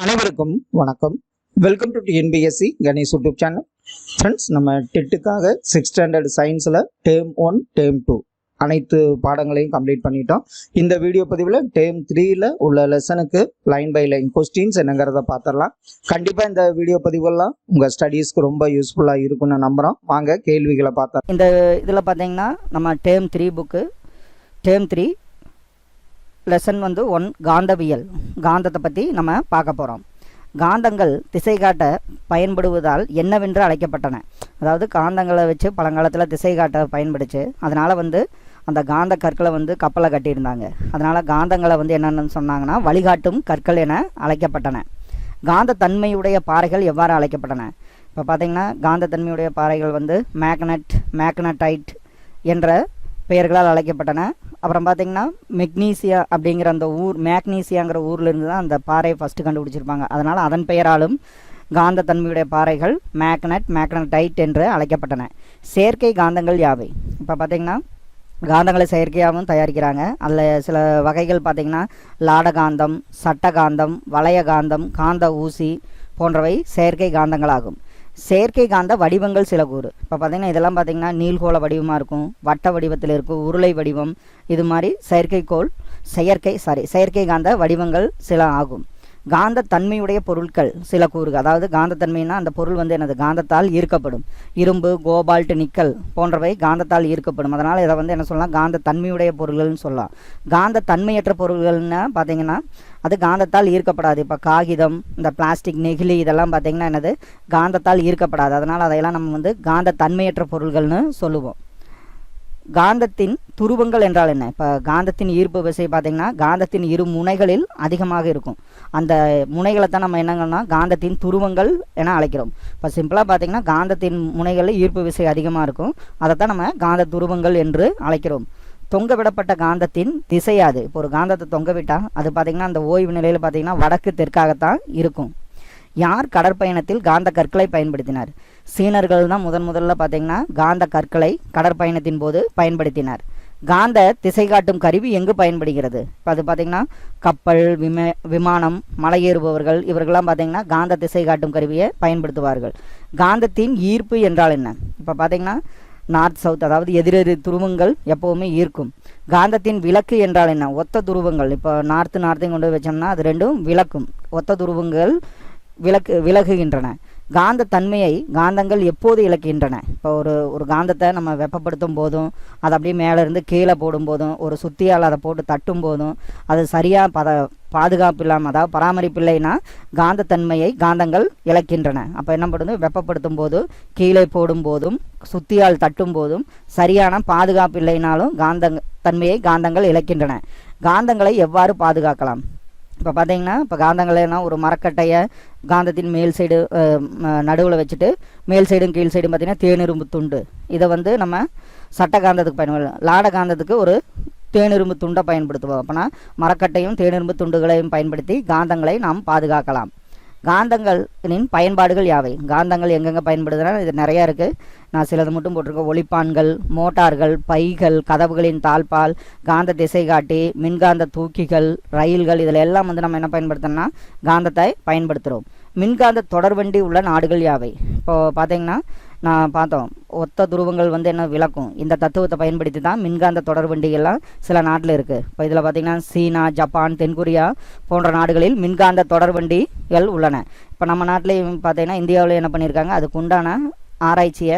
அனைவருக்கும் வணக்கம். Welcome to TNPSC Ganesh YouTube channel. Friends, நம்ம டெட்டுக்காக 6th ஸ்டாண்டர்ட் சயின்ஸில் டேர்ம் 1 டேர்ம் 2 அனைத்து பாடங்களையும் கம்ப்ளீட் பண்ணிட்டோம். இந்த வீடியோ பதிவில் டேர்ம் 3ல் உள்ள லெசனுக்கு லைன் பை லைன் கொஸ்டின்ஸ் என்னங்கிறத பார்த்துடலாம். கண்டிப்பாக இந்த வீடியோ பதிவெல்லாம் உங்கள் ஸ்டடீஸ்க்கு ரொம்ப யூஸ்ஃபுல்லாக இருக்குன்னு நம்புகிறோம். வாங்க கேள்விகளை பார்த்தா. இந்த இதில் பார்த்தீங்கன்னா நம்ம டேர்ம் 3 புக்கு டேர்ம் 3 லெசன் 1 காந்தவியல், காந்தத்தை பற்றி நம்ம பார்க்க போகிறோம். காந்தங்கள் திசை காட்ட பயன்படுவதால் என்னவென்று அழைக்கப்பட்டன. அதாவது காந்தங்களை வச்சு பழங்காலத்தில் திசை காட்ட பயன்படுச்சு. அதனால் அந்த காந்த கற்களை கப்பலை கட்டியிருந்தாங்க. அதனால் காந்தங்களை என்னென்னு சொன்னாங்கன்னா வழிகாட்டும் கற்கள் என அழைக்கப்பட்டன. காந்த தன்மையுடைய பாறைகள் எவ்வாறு அழைக்கப்பட்டன? இப்போ பார்த்திங்கன்னா காந்த தன்மையுடைய பாறைகள் மேக்னடைட் என்ற பெயர்களால் அழைக்கப்பட்டன. அப்புறம் பார்த்திங்கன்னா மெக்னீசியா அப்படிங்கிற அந்த மேக்னீசியாங்கிற ஊர்லேருந்து தான் அந்த பாறையை ஃபஸ்ட்டு கண்டுபிடிச்சிருப்பாங்க. அதனால் அதன் பெயராலும் காந்த தன்மையுடைய பாறைகள் மேக்னடைட் என்று அழைக்கப்பட்டன. செயற்கை காந்தங்கள் யாவை? இப்போ பார்த்திங்கன்னா காந்தங்களை செயற்கையாகவும் தயாரிக்கிறாங்க. அதில் சில வகைகள் பார்த்திங்கன்னா லாடகாந்தம், சட்டகாந்தம், வளைய காந்தம், காந்த ஊசி போன்றவை செயற்கை காந்தங்களாகும். செயற்கை காந்த வடிவங்கள் சில கூறு. இப்போ பார்த்திங்கன்னா இதெல்லாம் பார்த்திங்கன்னா நீள்கோள வடிவமாக இருக்கும், வட்ட வடிவத்தில் இருக்கும், உருளை வடிவம், இது மாதிரி செயற்கை காந்த வடிவங்கள் சில ஆகும். காந்த தன்மையுடைய பொருட்கள் சில கூறுகள். அதாவது காந்த தன்மைனா அந்த பொருள் என்னது, காந்தத்தால் ஈர்க்கப்படும். இரும்பு, கோபால்ட், நிக்கல் போன்றவை காந்தத்தால் ஈர்க்கப்படும். அதனால் இதை என்ன சொல்லலாம், காந்த தன்மையுடைய பொருள்கள்னு சொல்லலாம். காந்த தன்மையற்ற பொருள்கள்னு பார்த்திங்கன்னா அது காந்தத்தால் ஈர்க்கப்படாது. இப்போ காகிதம், இந்த பிளாஸ்டிக், நெகிழி இதெல்லாம் பார்த்திங்கன்னா என்னது, காந்தத்தால் ஈர்க்கப்படாது. அதனால் அதையெல்லாம் நம்ம காந்த தன்மையற்ற பொருள்கள்னு சொல்லுவோம். காந்தத்தின் துருவங்கள் என்றால் என்ன? இப்போ காந்தத்தின் ஈர்ப்பு விசை பார்த்திங்கன்னா காந்தத்தின் இரு முனைகளில் அதிகமாக இருக்கும். அந்த முனைகளை தான் நம்ம என்னங்கன்னா காந்தத்தின் துருவங்கள் என அழைக்கிறோம். இப்போ சிம்பிளாக பார்த்திங்கன்னா காந்தத்தின் முனைகளில் ஈர்ப்பு விசை அதிகமாக இருக்கும். அதைத்தான் நம்ம காந்த துருவங்கள் என்று அழைக்கிறோம். தொங்க விடப்பட்ட காந்தத்தின் திசையாது. இப்போ ஒரு காந்தத்தை தொங்க விட்டால் அது பார்த்திங்கன்னா அந்த ஓய்வு நிலையில் பார்த்திங்கன்னா வடக்கு தெற்காகத்தான் இருக்கும். யார் கடற்பயணத்தில் காந்த கற்களை பயன்படுத்தினார்? சீனர்கள் தான் முதல்ல பார்த்திங்கன்னா காந்த கற்களை கடற்பயணத்தின் போது பயன்படுத்தினார். காந்த திசை காட்டும் கருவி எங்கு பயன்படுகிறது? இப்போ அது பார்த்திங்கன்னா கப்பல், விமானம், மலையேறுபவர்கள் இவர்கள்லாம் பார்த்திங்கன்னா காந்த திசை காட்டும் கருவியை பயன்படுத்துவார்கள். காந்தத்தின் ஈர்ப்பு என்றால் என்ன? இப்போ பார்த்திங்கன்னா நார்த் சவுத், அதாவது எதிரெதிர் துருவங்கள் எப்போவுமே ஈர்க்கும். காந்தத்தின் விலக்கு என்றால் என்ன? ஒத்த துருவங்கள். இப்போ நார்த்தையும் கொண்டு வச்சோம்னா அது ரெண்டும் விலக்கும். ஒத்த துருவங்கள் விலகுகின்றன. காந்த தன்மையை காந்தங்கள் எப்போது இழக்கின்றன? இப்போ ஒரு காந்தத்தை நம்ம வெப்பப்படுத்தும் போதும், அது அப்படியே மேலேருந்து கீழே போடும் போதும், ஒரு சுத்தியால் அதை போட்டு தட்டும் போதும், அது சரியாக பாதுகாப்பு இல்லாமல், அதாவது பராமரிப்பு இல்லைன்னா காந்த தன்மையை காந்தங்கள் இழக்கின்றன. அப்போ என்ன பண்ணுது, வெப்பப்படுத்தும் போது, கீழே போடும் போதும், சுத்தியால் தட்டும் போதும் சரியான பாதுகாப்பு இல்லைனாலும் தன்மையை காந்தங்கள் இழக்கின்றன. காந்தங்களை எவ்வாறு பாதுகாக்கலாம்? இப்போ பார்த்தீங்கன்னா இப்போ காந்தங்கள்னா ஒரு மரக்கட்டையை காந்தத்தின் மேல் சைடு நடுவில் வச்சுட்டு மேல் சைடும் கீழ் சைடும் பார்த்திங்கன்னா தேனிரும்பு துண்டு, இதை நம்ம சட்ட காந்தத்துக்கு பயன்படுத்தலாம். லாட காந்தத்துக்கு ஒரு தேனிரும்பு துண்டை பயன்படுத்துவோம். அப்போனா மரக்கட்டையும் தேனிரும்பு துண்டுகளையும் பயன்படுத்தி காந்தங்களை நாம் பாதுகாக்கலாம். காந்தங்களின் பயன்பாடுகள் யாவை? காந்தங்கள் எங்கெங்கே பயன்படுதுன்னா இது நிறையா இருக்குது. நான் சிலது மட்டும் போட்டிருக்கேன். ஒளிப்பான்கள், மோட்டார்கள், பைகள், கதவுகளின் தாழ்பால், காந்த திசை காட்டி, மின்காந்த தூக்கிகள், ரயில்கள், இதில் எல்லாம் நம்ம என்ன பயன்படுத்தணும்னா காந்தத்தை பயன்படுத்துகிறோம். மின்காந்த தொடர்வண்டி உள்ள நாடுகள் யாவை? இப்போது பார்த்தீங்கன்னா நான் பார்த்தோம், ஒத்த துருவங்கள் என்ன விளக்கும். இந்த தத்துவத்தை பயன்படுத்தி தான் மின்காந்த தொடர்வண்டிகள்லாம் சில நாட்டில் இருக்குது. இப்போ இதில் பார்த்திங்கன்னா சீனா, ஜப்பான், தென்கொரியா போன்ற நாடுகளில் மின்காந்த தொடர்வண்டிகள் உள்ளன. இப்போ நம்ம நாட்டிலையும் பார்த்திங்கன்னா இந்தியாவில் என்ன பண்ணியிருக்காங்க, அதுக்கு உண்டான ஆராய்ச்சியை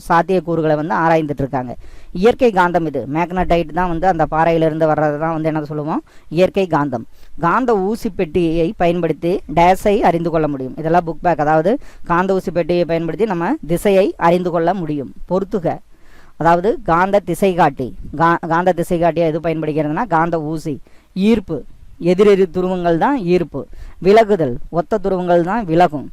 சாத்தியக்கூறுகளை ஆராய்ந்துட்டு இருக்காங்க. இயற்கை காந்தம் இது மேக்னடைட் தான் அந்த பாறையிலிருந்து வர்றது தான் என்ன சொல்லுவோம், இயற்கை காந்தம். காந்த ஊசி பெட்டியை பயன்படுத்தி டேஸை அறிந்து கொள்ள முடியும். இதெல்லாம் புக் பேக். அதாவது காந்த ஊசி பெட்டியை பயன்படுத்தி நம்ம திசையை அறிந்து கொள்ள முடியும். பொறுத்துக, அதாவது காந்த திசை காட்டி. காந்த திசை காட்டியா எது பயன்படுகிறதுனா காந்த ஊசி. ஈர்ப்பு, எதிரெதிர் துருவங்கள் தான் ஈர்ப்பு. விலகுதல், ஒத்த துருவங்கள் தான் விலகும்.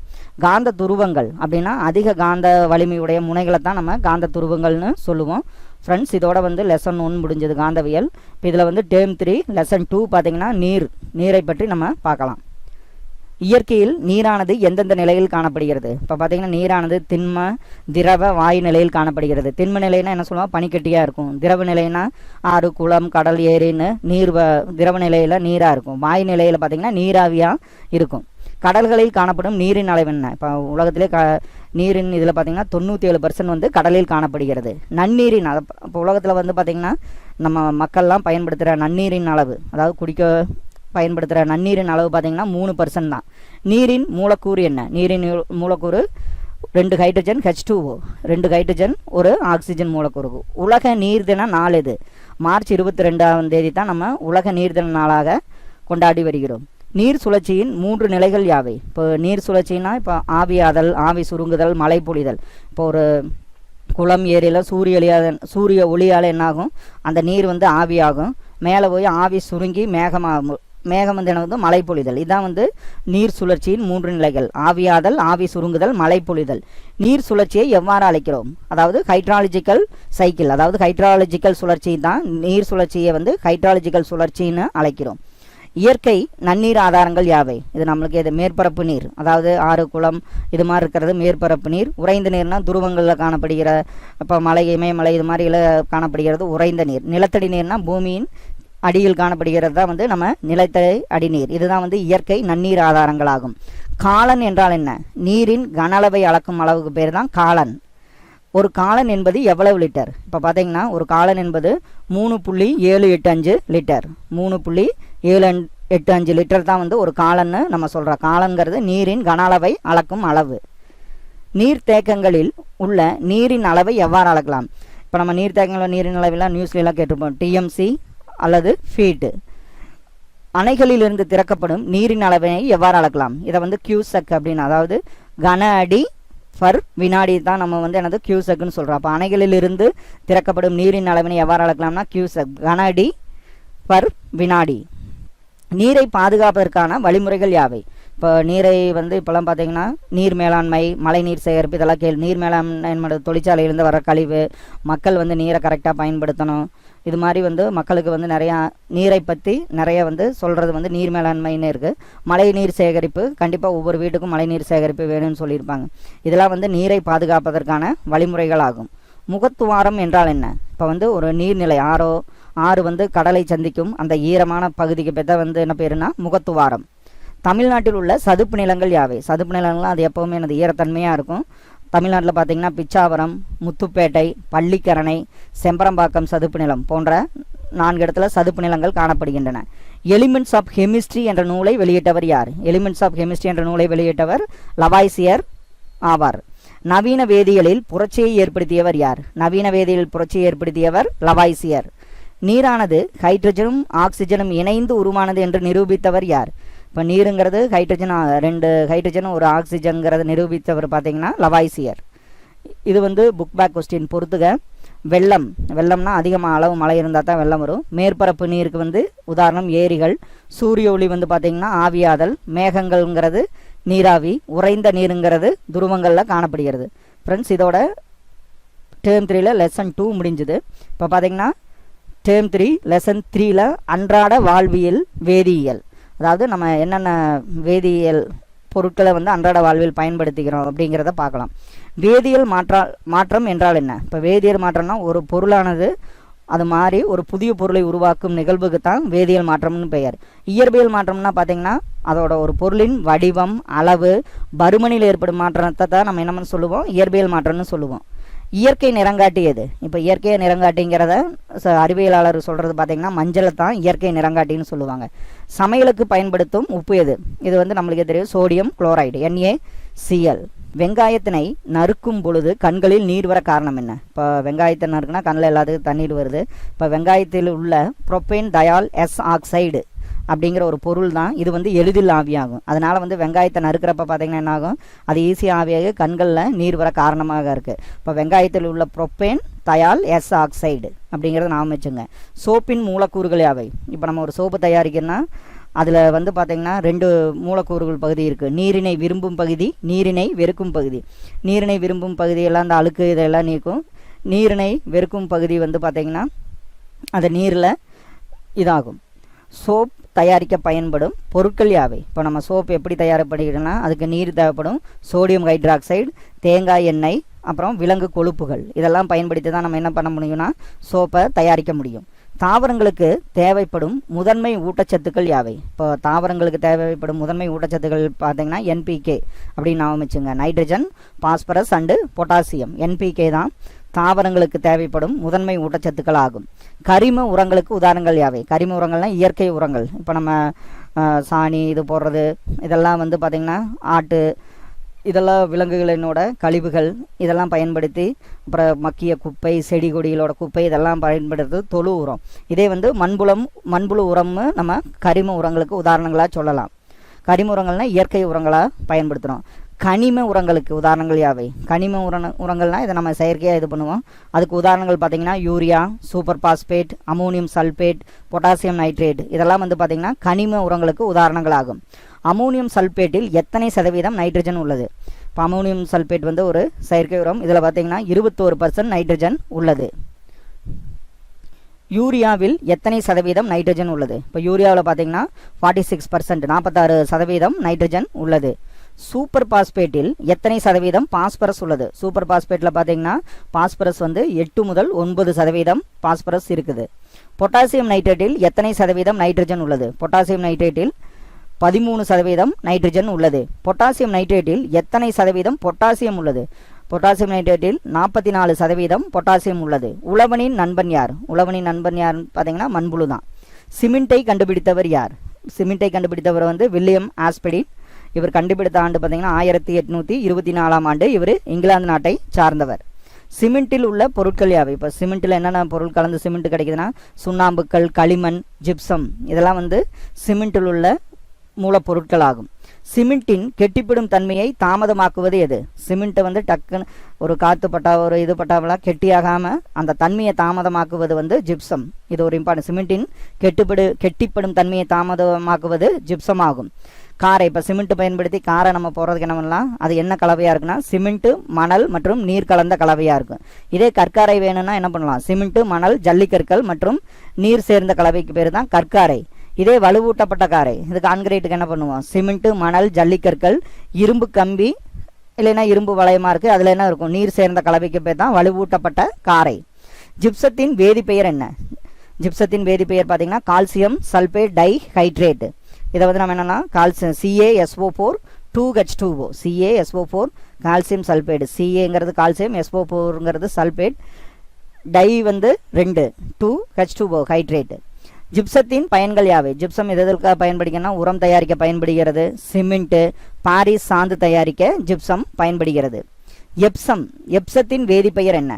காந்த துருவங்கள் அப்படின்னா அதிக காந்த வலிமையுடைய முனைகளை தான் நம்ம காந்த துருவங்கள்னு சொல்லுவோம். ஃப்ரெண்ட்ஸ், இதோட லெசன் 1 முடிஞ்சது காந்தவியல். இப்போ இதில் டேர்ம் 3 லெசன் 2 பார்த்திங்கன்னா நீரை பற்றி நம்ம பார்க்கலாம். இயற்கையில் நீரானது எந்தெந்த நிலையில் காணப்படுகிறது? இப்போ பார்த்திங்கன்னா நீரானது திண்ம, திரவ, வாயு நிலையில் காணப்படுகிறது. திண்ம நிலைன்னா என்ன சொல்லுவோம், பனிக்கட்டியாக இருக்கும். திரவ நிலைன்னா ஆறு, குளம், கடல், ஏரின்னு திரவ நிலையில் நீராக இருக்கும். வாயு நிலையில் பார்த்திங்கன்னா நீராவியாக இருக்கும். கடல்களில் காணப்படும் நீரின் அளவு என்ன? இப்போ உலகத்திலே நீரின் இதில் பார்த்திங்கன்னா 97% வந்து கடலில் காணப்படுகிறது. நன்னீரின் இப்போ உலகத்தில் வந்து பார்த்திங்கன்னா நம்ம மக்கள்லாம் பயன்படுத்துகிற நன்னீரின் அளவு, அதாவது குடிக்க பயன்படுத்துகிற நன்னீரின் அளவு பார்த்திங்கன்னா 3% தான். நீரின் மூலக்கூறு என்ன? நீரின் மூலக்கூறு 2 ஹைட்ரஜன் H2O, 2 ஹைட்ரஜன் ஒரு ஆக்சிஜன் மூலக்கூறு. உலக நீர் தின நாள் இது. மார்ச் 22ஆம் தேதி தான் நம்ம உலக நீர் தின நாளாக கொண்டாடி வருகிறோம். நீர் சுழற்சியின் 3 நிலைகள் யாவை? இப்போ நீர் சுழற்சின்னா இப்போ ஆவியாதல், ஆவி சுருங்குதல், மழை பொழிதல். இப்போ ஒரு குளம் ஏரியில் சூரிய ஒளியால் என்னாகும், அந்த நீர் வந்து ஆவியாகும், மேலே போய் ஆவி சுருங்கி மேகம் வந்து என்ன வந்து மழை பொழிதல். இதுதான் வந்து நீர் சுழற்சியின் 3 நிலைகள்: ஆவியாதல், ஆவி சுருங்குதல், மழை பொழிதல். நீர் சுழற்சியை எவ்வாறு அழைக்கிறோம்? அதாவது ஹைட்ராலஜிக்கல் சைக்கிள், அதாவது ஹைட்ராலஜிக்கல் சுழற்சி தான் நீர் சுழற்சியை வந்து ஹைட்ராலஜிக்கல் சுழற்சின்னு அழைக்கிறோம். இயற்கை நன்னீர் ஆதாரங்கள் யாவை? இது நம்மளுக்கு இது மேற்பரப்பு நீர், அதாவது ஆறு, குளம் இது மாதிரி இருக்கிறது மேற்பரப்பு நீர். உறைந்த நீர்னால் துருவங்களில் காணப்படுகிற இப்போ மலை, இமயமலை இது மாதிரியில் காணப்படுகிறது உறைந்த நீர். நிலத்தடி நீர்னால் பூமியின் அடியில் காணப்படுகிறது தான் வந்து நம்ம நிலத்தடி அடிநீர். இதுதான் வந்து இயற்கை நன்னீர் ஆதாரங்களாகும். காலன் என்றால் என்ன? நீரின் கன அளவை அளக்கும் அளவுக்கு பேர் தான் காலன். ஒரு காலன் என்பது எவ்வளவு லிட்டர்? இப்போ பார்த்தீங்கன்னா ஒரு காலன் என்பது 3.785 லிட்டர். 3.785 லிட்டர் தான் வந்து ஒரு காலன்னு நம்ம சொல்கிறோம். காலன்கிறது நீரின் கன அளவை அளக்கும் அளவு. நீர்த்தேக்கங்களில் உள்ள நீரின் அளவை எவ்வாறு அளக்கலாம்? இப்போ நம்ம நீர்த்தேக்கங்களில் நீரின் அளவெல்லாம் நியூஸ்லாம் கேட்டிருப்போம், டிஎம்சி அல்லது ஃபீட்டு. அணைகளிலிருந்து திறக்கப்படும் நீரின் அளவை எவ்வாறு அளக்கலாம்? இதை வந்து கியூசெக் அப்படின்னு, அதாவது கன அடி ஃபர் வினாடி தான் நம்ம வந்து என்னது கியூசெக்னு சொல்கிறோம். அப்போ அணைகளிலிருந்து திறக்கப்படும் நீரின் அளவினை எவ்வாறு அளக்கலாம்னா கியூசெக், கன அடி ஃபர் வினாடி. நீரை பாதுகாப்பதற்கான வழிமுறைகள் யாவை? இப்போ நீரை வந்து இப்போலாம் பார்த்தீங்கன்னா நீர் மேலாண்மை, மழை நீர் சேகரிப்பு இதெல்லாம் நீர் மேலாண்மை தொழிற்சாலையிலேருந்து வர கழிவு, மக்கள் வந்து நீரை கரெக்டாக பயன்படுத்தணும். இது மாதிரி வந்து மக்களுக்கு வந்து நிறையா நீரை பற்றி நிறைய வந்து சொல்கிறது வந்து நீர் மேலாண்மைன்னு இருக்குது. மழை நீர் சேகரிப்பு, கண்டிப்பாக ஒவ்வொரு வீட்டுக்கும் மழை நீர் சேகரிப்பு வேணும்னு சொல்லியிருப்பாங்க. இதெல்லாம் வந்து நீரை பாதுகாப்பதற்கான வழிமுறைகள் ஆகும். முகத்துவாரம் என்றால் என்ன? இப்போ வந்து ஒரு நீர்நிலை ஆறு வந்து கடலை சந்திக்கும் அந்த ஈரமான பகுதிக்கு பேர் தான் வந்து என்ன பேருனா முகத்துவாரம். தமிழ்நாட்டில் உள்ள சதுப்பு நிலங்கள் யாவை? சதுப்பு நிலங்கள்லாம் அது எப்போவுமே எனது ஈரத்தன்மையாக இருக்கும். தமிழ்நாட்டில் பார்த்திங்கன்னா பிச்சாவரம், முத்துப்பேட்டை, பள்ளிக்கரணை, செம்பரம்பாக்கம் சதுப்பு நிலம் போன்ற 4 இடத்துல சதுப்பு நிலங்கள் காணப்படுகின்றன. எலிமெண்ட்ஸ் ஆஃப் கெமிஸ்ட்ரி என்ற நூலை வெளியிட்டவர் யார்? எலிமெண்ட்ஸ் ஆஃப் கெமிஸ்ட்ரி என்ற நூலை வெளியிட்டவர் லவாய்சியர் ஆவார். நவீன வேதியியலில் புரட்சியை ஏற்படுத்தியவர் யார்? நவீன வேதியியலில் புரட்சியை ஏற்படுத்தியவர் லவாய்சியர். நீரானது ஹைட்ரஜனும் ஆக்சிஜனும் இணைந்து உருவானது என்று நிரூபித்தவர் யார்? இப்போ நீருங்கிறது ஹைட்ரஜன், 2 ஹைட்ரஜனும் ஒரு ஆக்சிஜன்கிறத நிரூபித்தவர் பார்த்தீங்கன்னா லவாய்சியர். இது வந்து புக் பேக் கொஸ்டின் பொறுத்துக. வெள்ளம்னா அதிகமாக அளவு மழை இருந்தால் தான் வெள்ளம் வரும். மேற்பரப்பு நீருக்கு வந்து உதாரணம் ஏரிகள். சூரிய ஒளி வந்து பார்த்திங்கன்னா ஆவியாதல். மேகங்கள்ங்கிறது நீராவி. உறைந்த நீருங்கிறது துருவங்களில் காணப்படுகிறது. ஃப்ரெண்ட்ஸ், இதோட டேர்ம் 3ல் லெசன் 2 முடிஞ்சுது. இப்போ பார்த்திங்கன்னா டேர்ம் 3 லெசன் 3ல் அன்றாட வாழ்வியல் வேதியியல், அதாவது நம்ம என்னென்ன வேதியியல் பொருட்களை வந்து அன்றாட வாழ்வில் பயன்படுத்திக்கிறோம் அப்படிங்கிறத பார்க்கலாம். வேதியியல் மாற்றம் என்றால் என்ன? இப்போ வேதியியல் மாற்றம்னா ஒரு பொருளானது அது மாதிரி ஒரு புதிய பொருளை உருவாக்கும் நிகழ்வுக்கு தான் வேதியியல் மாற்றம்னு பெயர். இயற்பியல் மாற்றம்னா பார்த்திங்கன்னா அதோட ஒரு பொருளின் வடிவம், அளவு, பருமனில் ஏற்படும் மாற்றத்தை தான் நம்ம என்னன்னு சொல்லுவோம், இயற்பியல் மாற்றம்னு சொல்லுவோம். இயற்கை நிறங்காட்டி எது? இப்போ இயற்கை நிறங்காட்டிங்கிறத அறிவியலாளர் சொல்கிறது பார்த்திங்கன்னா மஞ்சளை தான் இயற்கை நிறங்காட்டின்னு சொல்லுவாங்க. சமையலுக்கு பயன்படுத்தும் உப்பு எது? இது வந்து நம்மளுக்கே தெரியும், சோடியம் குளோரைடு, NaCl. வெங்காயத்தினை நறுக்கும் பொழுது கண்களில் நீர் வர காரணம் என்ன? இப்போ வெங்காயத்தை நறுக்குனா கண்ணில் எல்லாத்துக்கும் தண்ணீர் வருது. இப்போ வெங்காயத்தில் உள்ள புரோப்பேன் தயால் எஸ் ஆக்சைடு அப்படிங்கிற ஒரு பொருள் தான் இது வந்து எளிதில் ஆவியாகும். அதனால் வந்து வெங்காயத்தை நறுக்கிறப்ப பார்த்திங்கன்னா என்ன ஆகும், அது ஈஸியாக ஆவியாக கண்களில் நீர் வர காரணமாக இருக்குது. இப்போ வெங்காயத்தில் உள்ள புரோப்பேன் தயால் எஸ் ஆக்சைடு அப்படிங்கிறத நாம் வச்சுங்க. சோப்பின் மூலக்கூறுகள் யாவை? இப்போ நம்ம ஒரு சோப்பு தயாரிக்கிறோன்னா அதில் வந்து பார்த்திங்கன்னா 2 மூலக்கூறுகள் பகுதி இருக்குது. நீரினை விரும்பும் பகுதி, நீரினை வெறுக்கும் பகுதி. நீரினை விரும்பும் பகுதியெல்லாம் அந்த அழுக்கு இதெல்லாம் நீக்கும். நீரினை வெறுக்கும் பகுதி வந்து பார்த்திங்கன்னா அந்த நீரில் இதாகும். சோப் தயாரிக்க பயன்படும் பொருட்கள் யாவை? இப்போ நம்ம சோப்பு எப்படி தயாரிக்கப்படுகிறதுனா அதுக்கு நீர் தேவைப்படும், சோடியம் ஹைட்ராக்சைடு, தேங்காய் எண்ணெய், அப்புறம் விலங்கு கொழுப்புகள் இதெல்லாம் பயன்படுத்தி தான் நம்ம என்ன பண்ண முடியும்னா சோப்பை தயாரிக்க முடியும். தாவரங்களுக்கு தேவைப்படும் முதன்மை ஊட்டச்சத்துக்கள் யாவை? இப்போ தாவரங்களுக்கு தேவைப்படும் முதன்மை ஊட்டச்சத்துக்கள் பார்த்தீங்கன்னா என்பிகே அப்படின்னு நாம வச்சுங்க. Nitrogen, phosphorus and potassium. NPK தான் தாவரங்களுக்கு தேவைப்படும் முதன்மை ஊட்டச்சத்துக்கள் ஆகும். கரிம உரங்களுக்கு உதாரணங்கள் யாவை? கரிம உரங்கள்னால் இயற்கை உரங்கள். இப்போ நம்ம சாணி இது போடுறது இதெல்லாம் வந்து பார்த்திங்கன்னா ஆட்டு இதெல்லாம் விலங்குகளினோட கழிவுகள் இதெல்லாம் பயன்படுத்தி, அப்புறம் மக்கிய குப்பை, செடி கொடிகளோட குப்பை இதெல்லாம் பயன்படுத்துறது தொழு உரம். இதே வந்து மண்புழு உரம்னு நம்ம கரிம உரங்களுக்கு உதாரணங்களாக சொல்லலாம். கரிம உரங்கள்னால் இயற்கை உரங்களாக பயன்படுத்துகிறோம். கனிம உரங்களுக்கு உதாரணங்கள் யாவை? கனிம உரங்கள்னால் இதை நம்ம செயற்கையாக இது பண்ணுவோம். அதுக்கு உதாரணங்கள் பார்த்திங்கன்னா urea, super phosphate, ammonium sulphate, potassium nitrate இதெல்லாம் வந்து பார்த்திங்கன்னா கனிம உரங்களுக்கு உதாரணங்களாகும். அமோனியம் சல்பேட்டில் எத்தனை சதவீதம் நைட்ரஜன் உள்ளது? இப்போ அமோனியம் சல்பேட் வந்து ஒரு செயற்கை உரம். இதில் பார்த்திங்கன்னா 21% நைட்ரஜன் உள்ளது. யூரியாவில் எத்தனை சதவீதம் நைட்ரஜன் உள்ளது? இப்போ யூரியாவில் பார்த்திங்கன்னா 46%, 46% நைட்ரஜன் உள்ளது. சூப்பர் பாஸ்பேட்டில் எத்தனை சதவீதம் பாஸ்பரஸ் உள்ளது? சூப்பர் பாஸ்பேட்டில் பார்த்தீங்கன்னா பாஸ்பரஸ் வந்து 8 முதல் 9% பாஸ்பரஸ் இருக்குது. பொட்டாசியம் நைட்ரேட்டில் எத்தனை சதவீதம் நைட்ரஜன் உள்ளது? பொட்டாசியம் நைட்ரேட்டில் 13% நைட்ரஜன் உள்ளது. பொட்டாசியம் நைட்ரேட்டில் எத்தனை சதவீதம் பொட்டாசியம் உள்ளது? பொட்டாசியம் நைட்ரேட்டில் 44% பொட்டாசியம் உள்ளது. உழவனின் நண்பன் யார்? உழவனின் நண்பன் யார் பார்த்தீங்கன்னா மண்புழு தான். சிமெண்ட்டை கண்டுபிடித்தவர் யார்? சிமெண்ட்டை கண்டுபிடித்தவர் வந்து வில்லியம் ஆஸ்பெடின். இவர் கண்டுபிடித்த ஆண்டு பார்த்தீங்கன்னா 1824ஆம் ஆண்டு. இவர் இங்கிலாந்து நாட்டை சார்ந்தவர். சிமெண்ட்டில் உள்ள பொருட்கள் யாவை? இப்போ சிமெண்ட்டில் என்னென்ன பொருள் கலந்து சிமெண்ட் கிடைக்குதுன்னா சுண்ணாம்புக்கள், களிமண், ஜிப்சம் இதெல்லாம் வந்து சிமெண்ட்டில் உள்ள மூலப்பொருட்கள் ஆகும். சிமெண்ட்டின் கெட்டிப்படும் தன்மையை தாமதமாக்குவது எது? சிமெண்ட்டை வந்து டக்குன்னு ஒரு காற்று பட்டா ஒரு இது பட்டாவெல்லாம் கெட்டியாகாமல் அந்த தன்மையை தாமதமாக்குவது வந்து ஜிப்சம். இது ஒரு இம்பார்ட்டன்ட். சிமெண்ட்டின் கெட்டிப்படும் தன்மையை தாமதமாக்குவது ஜிப்சம் ஆகும். காரை இப்போ சிமெண்ட் பயன்படுத்தி காரை நம்ம போகிறதுக்கு என்ன பண்ணலாம்? அது என்ன கலவையாக இருக்குன்னா சிமெண்ட்டு, மணல் மற்றும் நீர் கலந்த கலவையாக இருக்கும். இதே கற்காரை வேணும்னா என்ன பண்ணலாம்? சிமெண்ட்டு, மணல், ஜல்லிக்கற்கள் மற்றும் நீர் சேர்ந்த கலவைக்கு பேர் தான் கற்காரை. இதே வலுவூட்டப்பட்ட காரை, இது கான்கிரீட்டுக்கு என்ன பண்ணுவோம்? சிமெண்ட்டு, மணல், ஜல்லிக்கற்கள், இரும்பு கம்பி இல்லைன்னா இரும்பு வளையமாக இருக்குது, அதில் என்ன இருக்கும்? நீர் சேர்ந்த கலவைக்கு பேர் தான் வலுவூட்டப்பட்ட காரை. ஜிப்சத்தின் வேதிப்பெயர் என்ன? ஜிப்சத்தின் வேதிப்பெயர் பார்த்தீங்கன்னா கால்சியம் சல்பேட் டை ஹைட்ரேட். இதை வந்து நம்ம என்னென்னா calcium CaSO4 2H2O, CaSO4 calcium sulphate. Caங்கிறது கால்சியம், SO4ங்கிறது சல்பேட், டை வந்து 2 ஹைட்ரேட். ஜிப்சத்தின் பயன்கள் யாவை? ஜிப்சம் எதற்காக பயன்படுகிறதுனா உரம் தயாரிக்க பயன்படுகிறது. சிமெண்ட்டு, பாரிஸ் சாந்து தயாரிக்க ஜிப்சம் பயன்படுகிறது. எப்சத்தின் வேதிப்பெயர் என்ன?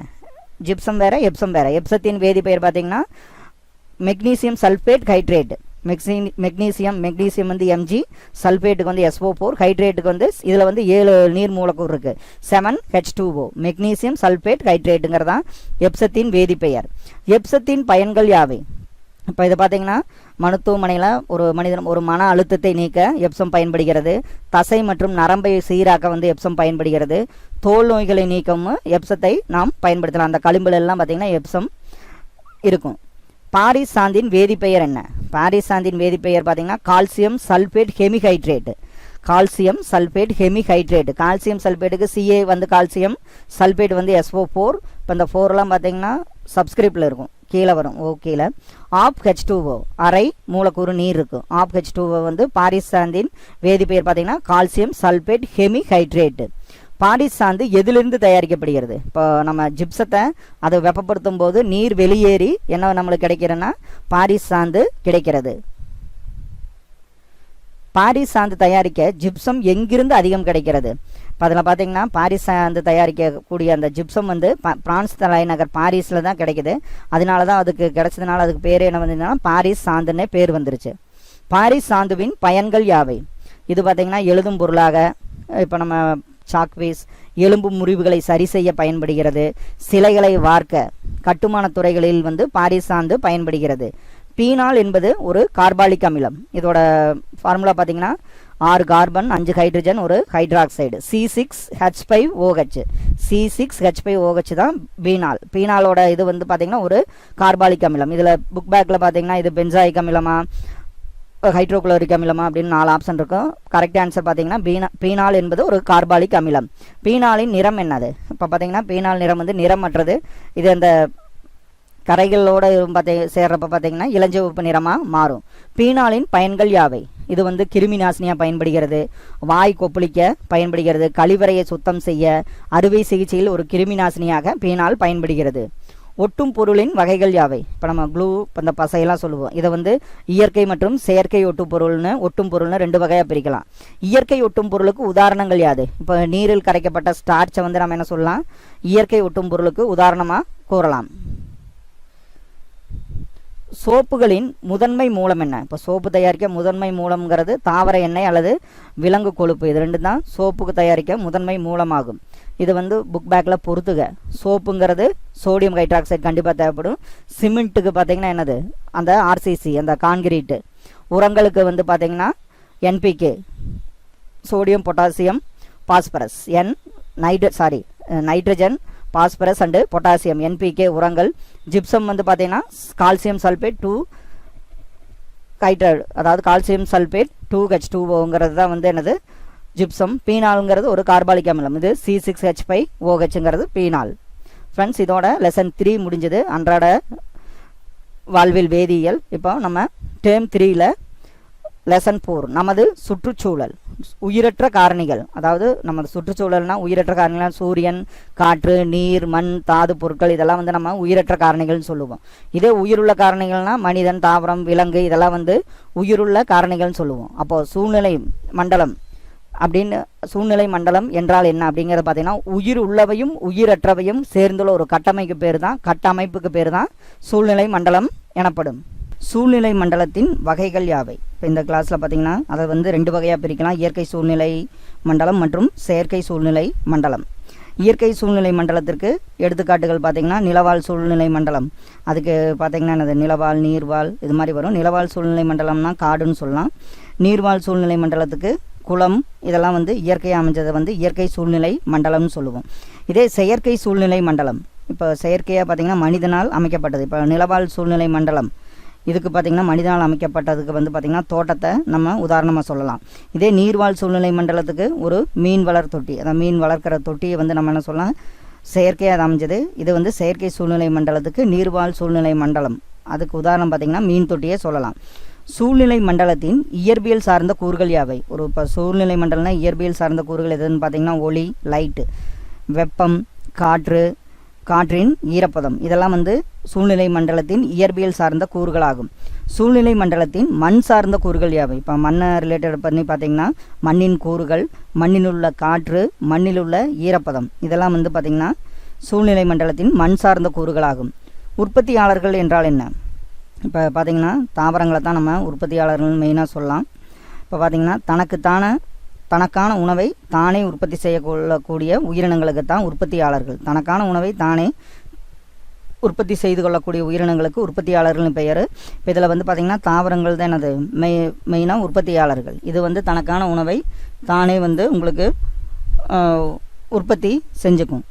ஜிப்சம் வேற, எப்சம் வேற. எப்சத்தின் வேதிப்பெயர் பார்த்தீங்கன்னா மெக்னீசியம் சல்பேட் ஹைட்ரேட். மெக்னீசியம் வந்து Mg, சல்பேட்டுக்கு வந்து SO4, ஹைட்ரேட்டுக்கு வந்து இதில் வந்து 7 நீர் மூலக்கூறு இருக்குது, 7H2O. Magnesium sulphate ஹைட்ரேட்டுங்கிறதான் எப்சத்தின் வேதிப்பெயர். எப்சத்தின் பயன்கள் யாவை? இப்போ இதை பார்த்தீங்கன்னா மருத்துவமனையில் ஒரு மன அழுத்தத்தை நீக்க எப்சம் பயன்படுகிறது. தசை மற்றும் நரம்பை சீராக்க வந்து எப்சம் பயன்படுகிறது. தோல் நோய்களை நீக்கவும் எப்சத்தை நாம் பயன்படுத்தலாம். அந்த களிம்புல எல்லாம் பார்த்தீங்கன்னா எப்சம் இருக்கும். பாரிஸ் சாந்தின் வேதிப்பெயர் என்ன? பாரிஸ் சாந்தின் வேதிப்பெயர் பார்த்தீங்கன்னா calcium sulphate hemihydrate. Calcium sulphate hemihydrate. Calcium சல்பேட்டுக்கு Ca வந்து கால்சியம், சல்பேட் வந்து SO4. இப்போ இந்த 4லாம் பார்த்தீங்கன்னா சப்ஸ்கிரிப்டில் இருக்கும், கீழே வரும் ஓகேல. H2O அரை மூலக்கூறு நீர் இருக்கும். H2O வந்து பாரிஸ் சாந்தின் வேதிப்பெயர் பார்த்தீங்கன்னா கால்சியம் சல்பேட் ஹெமிஹைட்ரேட். பாரிஸ் சாந்து எதிலிருந்து தயாரிக்கப்படுகிறது? இப்போ நம்ம ஜிப்சத்தை அதை வெப்பப்படுத்தும் போது நீர் வெளியேறி என்ன நம்மளுக்கு கிடைக்கிறதுனா பாரிஸ் சாந்து கிடைக்கிறது. பாரிஸ் சாந்து தயாரிக்க ஜிப்சம் எங்கிருந்து அதிகம் கிடைக்கிறது? இப்போ அதில் பார்த்தீங்கன்னா பாரிஸ் சாந்து தயாரிக்கக்கூடிய அந்த ஜிப்சம் வந்து பிரான்ஸ் தலைநகர் பாரிஸில் தான் கிடைக்குது. அதனால தான் அதுக்கு கிடைச்சதுனால அதுக்கு பேர் என்ன வந்ததுன்னா பாரிஸ் சாந்துன்னே பேர் வந்துருச்சு. பாரிஸ் சாந்துவின் பயன்கள் யாவை? இது பார்த்தீங்கன்னா எழுதும் பொருளாக, இப்போ நம்ம சாக்பீஸ், எலும்பு முறிவுகளை சரி செய்ய பயன்படுகிறது. சிலைகளை வார்க்க, கட்டுமான துறைகளில் வந்து பாரிஸ் சாந்து பயன்படுகிறது. பீனால் என்பது ஒரு கார்பாலிக் அமிலம். இதோட ஃபார்முலா பார்த்தீங்கன்னா 6 கார்பன் 5 ஹைட்ரஜன் ஒரு ஹைட்ராக்சைடு, C6H5OH. C6H5OH தான் பீனால். பீனாலோட இது வந்து பார்த்தீங்கன்னா ஒரு கார்பாலிக் அமிலம். இதில் புக் பேக்கில் பார்த்தீங்கன்னா இது பென்சாயிக் அமிலமா ஹைட்ரோகுளோரிக் அமிலமா அப்படின்னு 4 ஆப்ஷன் இருக்கும். கரெக்ட் ஆன்சர் பார்த்தீங்கன்னா பீனால் என்பது ஒரு கார்பாலிக் அமிலம். பீனாலின் நிறம் என்னது? இப்போ பார்த்தீங்கன்னா பீனால் நிறம் வந்து நிறமற்றது. இது அந்த கரைகளோடு சேர்றப்ப பார்த்தீங்கன்னா இளஞ்சிவப்பு நிறமாக மாறும். பீனாலின் பயன்கள் யாவை? இது வந்து கிருமி நாசினியாக பயன்படுகிறது, வாய் கொப்பளிக்க பயன்படுகிறது, கழிவறையை சுத்தம் செய்ய, அறுவை சிகிச்சையில் ஒரு கிருமி நாசினியாக பீனால் பயன்படுகிறது. ஒட்டும் பொருளின் வகைகள் யாவை? இப்போ நம்ம க்ளூ அந்த பசையெல்லாம் சொல்லுவோம். இதை வந்து இயற்கை மற்றும் செயற்கை ஒட்டும் பொருள்னு 2 வகையாக பிரிக்கலாம். இயற்கை ஒட்டும் பொருளுக்கு உதாரணங்கள் யாது? இப்போ நீரில் கரைக்கப்பட்ட ஸ்டார்ச்சை வந்து நம்ம என்ன சொல்லலாம்? இயற்கை ஒட்டும் பொருளுக்கு உதாரணமாக கூறலாம். சோப்புகளின் முதன்மை மூலம் என்ன? இப்போ சோப்பு தயாரிக்க முதன்மை மூலம்ங்கிறது தாவர எண்ணெய் அல்லது விலங்கு கொழுப்பு. இது 2 தான் சோப்புக்கு தயாரிக்க முதன்மை மூலமாகும். இது வந்து புக் பேக்கில் பொறுத்துக. சோப்புங்கிறது சோடியம் ஹைட்ராக்சைடு கண்டிப்பாக தேவைப்படும். சிமெண்ட்டுக்கு பார்த்தீங்கன்னா என்னது? அந்த ஆர்சிசி, அந்த கான்கிரீட்டு. உரங்களுக்கு வந்து பார்த்தீங்கன்னா NPK, sodium potassium phosphorus, nitrogen phosphorus and potassium, NPK உரங்கள். ஜிப்சம் வந்து பார்த்தீங்கன்னா கால்சியம் சல்பேட் 2 ஹைட்ரைடு, அதாவது கால்சியம் சல்பேட் 2H2O தான் வந்து என்னது? ஜிப்சம். பீனால்ங்கிறது ஒரு கார்பாலிக் அமிலம். இது C6H5OHங்கிறது பீனால். ஃப்ரெண்ட்ஸ், இதோட லெசன் 3 முடிஞ்சது, அன்றாட வாழ்வில் வேதியியல். இப்போ நம்ம டேர்ம் 3ல் லெசன் 4 நமது சுற்றுச்சூழல் உயிரற்ற காரணிகள். அதாவது நமது சுற்றுச்சூழல்னா உயிரற்ற காரணிகள் சூரியன், காற்று, நீர், மண், தாது பொருட்கள், இதெல்லாம் வந்து நம்ம உயிரற்ற காரணிகள்னு சொல்லுவோம். இதே உயிருள்ள காரணிகள்னா மனிதன், தாவரம், விலங்கு, இதெல்லாம் வந்து உயிருள்ள காரணிகள்னு சொல்லுவோம். அப்போது சூழ்நிலை மண்டலம் என்றால் என்ன அப்படிங்கிறத பார்த்தீங்கன்னா, உயிர் உள்ளவையும் உயிரற்றவையும் சேர்ந்துள்ள ஒரு கட்டமைப்புக்கு பேர் தான் சூழ்நிலை மண்டலம் எனப்படும். சூழ்நிலை மண்டலத்தின் வகைகள் யாவை? இப்போ இந்த கிளாஸில் பார்த்தீங்கன்னா அதை வந்து 2 வகையாக பிரிக்கலாம். இயற்கை சூழ்நிலை மண்டலம் மற்றும் செயற்கை சூழ்நிலை மண்டலம். இயற்கை சூழ்நிலை மண்டலத்திற்கு எடுத்துக்காட்டுகள் பார்த்தீங்கன்னா நிலவாழ் சூழ்நிலை மண்டலம். அதுக்கு பார்த்தீங்கன்னா என்னது? நிலவாழ், நீர்வாழ், இது மாதிரி வரும். நிலவாழ் சூழ்நிலை மண்டலம்னா காடுன்னு சொல்லலாம். நீர்வாழ் சூழ்நிலை மண்டலத்துக்கு குளம், இதெல்லாம் வந்து இயற்கையாக அமைஞ்சதை வந்து இயற்கை சூழ்நிலை மண்டலம்னு சொல்லுவோம். இதே செயற்கை சூழ்நிலை மண்டலம், இப்போ செயற்கையாக பார்த்தீங்கன்னா மனிதனால் அமைக்கப்பட்டது. இப்போ நிலவாழ் சூழ்நிலை மண்டலம் இதுக்கு பார்த்திங்கன்னா மனிதனால் அமைக்கப்பட்டதுக்கு வந்து பார்த்திங்கன்னா தோட்டத்தை நம்ம உதாரணமாக சொல்லலாம். இதே நீர்வாழ் சூழ்நிலை மண்டலத்துக்கு ஒரு மீன் வளர் தொட்டி, அதாவது மீன் வளர்க்குற தொட்டியை வந்து நம்ம என்ன சொல்லலாம்? செயற்கையாக அமைஞ்சது. இது வந்து செயற்கை சூழ்நிலை மண்டலத்துக்கு நீர்வாழ் சூழ்நிலை மண்டலம். அதுக்கு உதாரணம் பார்த்திங்கன்னா மீன் தொட்டியே சொல்லலாம். சூழ்நிலை மண்டலத்தின் இயற்பியல் சார்ந்த கூறுகள் யாவை? இப்போ சூழ்நிலை மண்டலம்னா இயற்பியல் சார்ந்த கூறுகள் எதுன்னு பார்த்திங்கன்னா ஒளி, லைட்டு, வெப்பம், காற்றின் ஈரப்பதம், இதெல்லாம் வந்து சூழ்நிலை மண்டலத்தின் இயற்பியல் சார்ந்த கூறுகளாகும். சூழ்நிலை மண்டலத்தின் மண் சார்ந்த கூறுகள் யாவை? இப்போ மண்ணை ரிலேட்டட் பண்ணி பார்த்தீங்கன்னா மண்ணின் கூறுகள், மண்ணிலுள்ள காற்று, மண்ணிலுள்ள ஈரப்பதம், இதெல்லாம் வந்து பார்த்திங்கன்னா சூழ்நிலை மண்டலத்தின் மண் சார்ந்த கூறுகளாகும். உற்பத்தியாளர்கள் என்றால் என்ன? இப்போ பார்த்திங்கன்னா தாவரங்களை தான் நம்ம உற்பத்தியாளர்கள் மெயினாக சொல்லலாம். இப்போ பார்த்திங்கன்னா தனக்கான உணவை தானே உற்பத்தி செய்யக்கூடிய உயிரினங்களுக்கு தான் உற்பத்தியாளர்கள். தனக்கான உணவை தானே உற்பத்தி செய்து கொள்ளக்கூடிய உயிரினங்களுக்கு உற்பத்தியாளர்கள்னு பெயர். இப்போ இதில் வந்து பார்த்திங்கன்னா தாவரங்கள் தான் என்னது? மெயினாக உற்பத்தியாளர்கள். இது வந்து தனக்கான உணவை தானே வந்து உங்களுக்கு உற்பத்தி செஞ்சுக்கும்.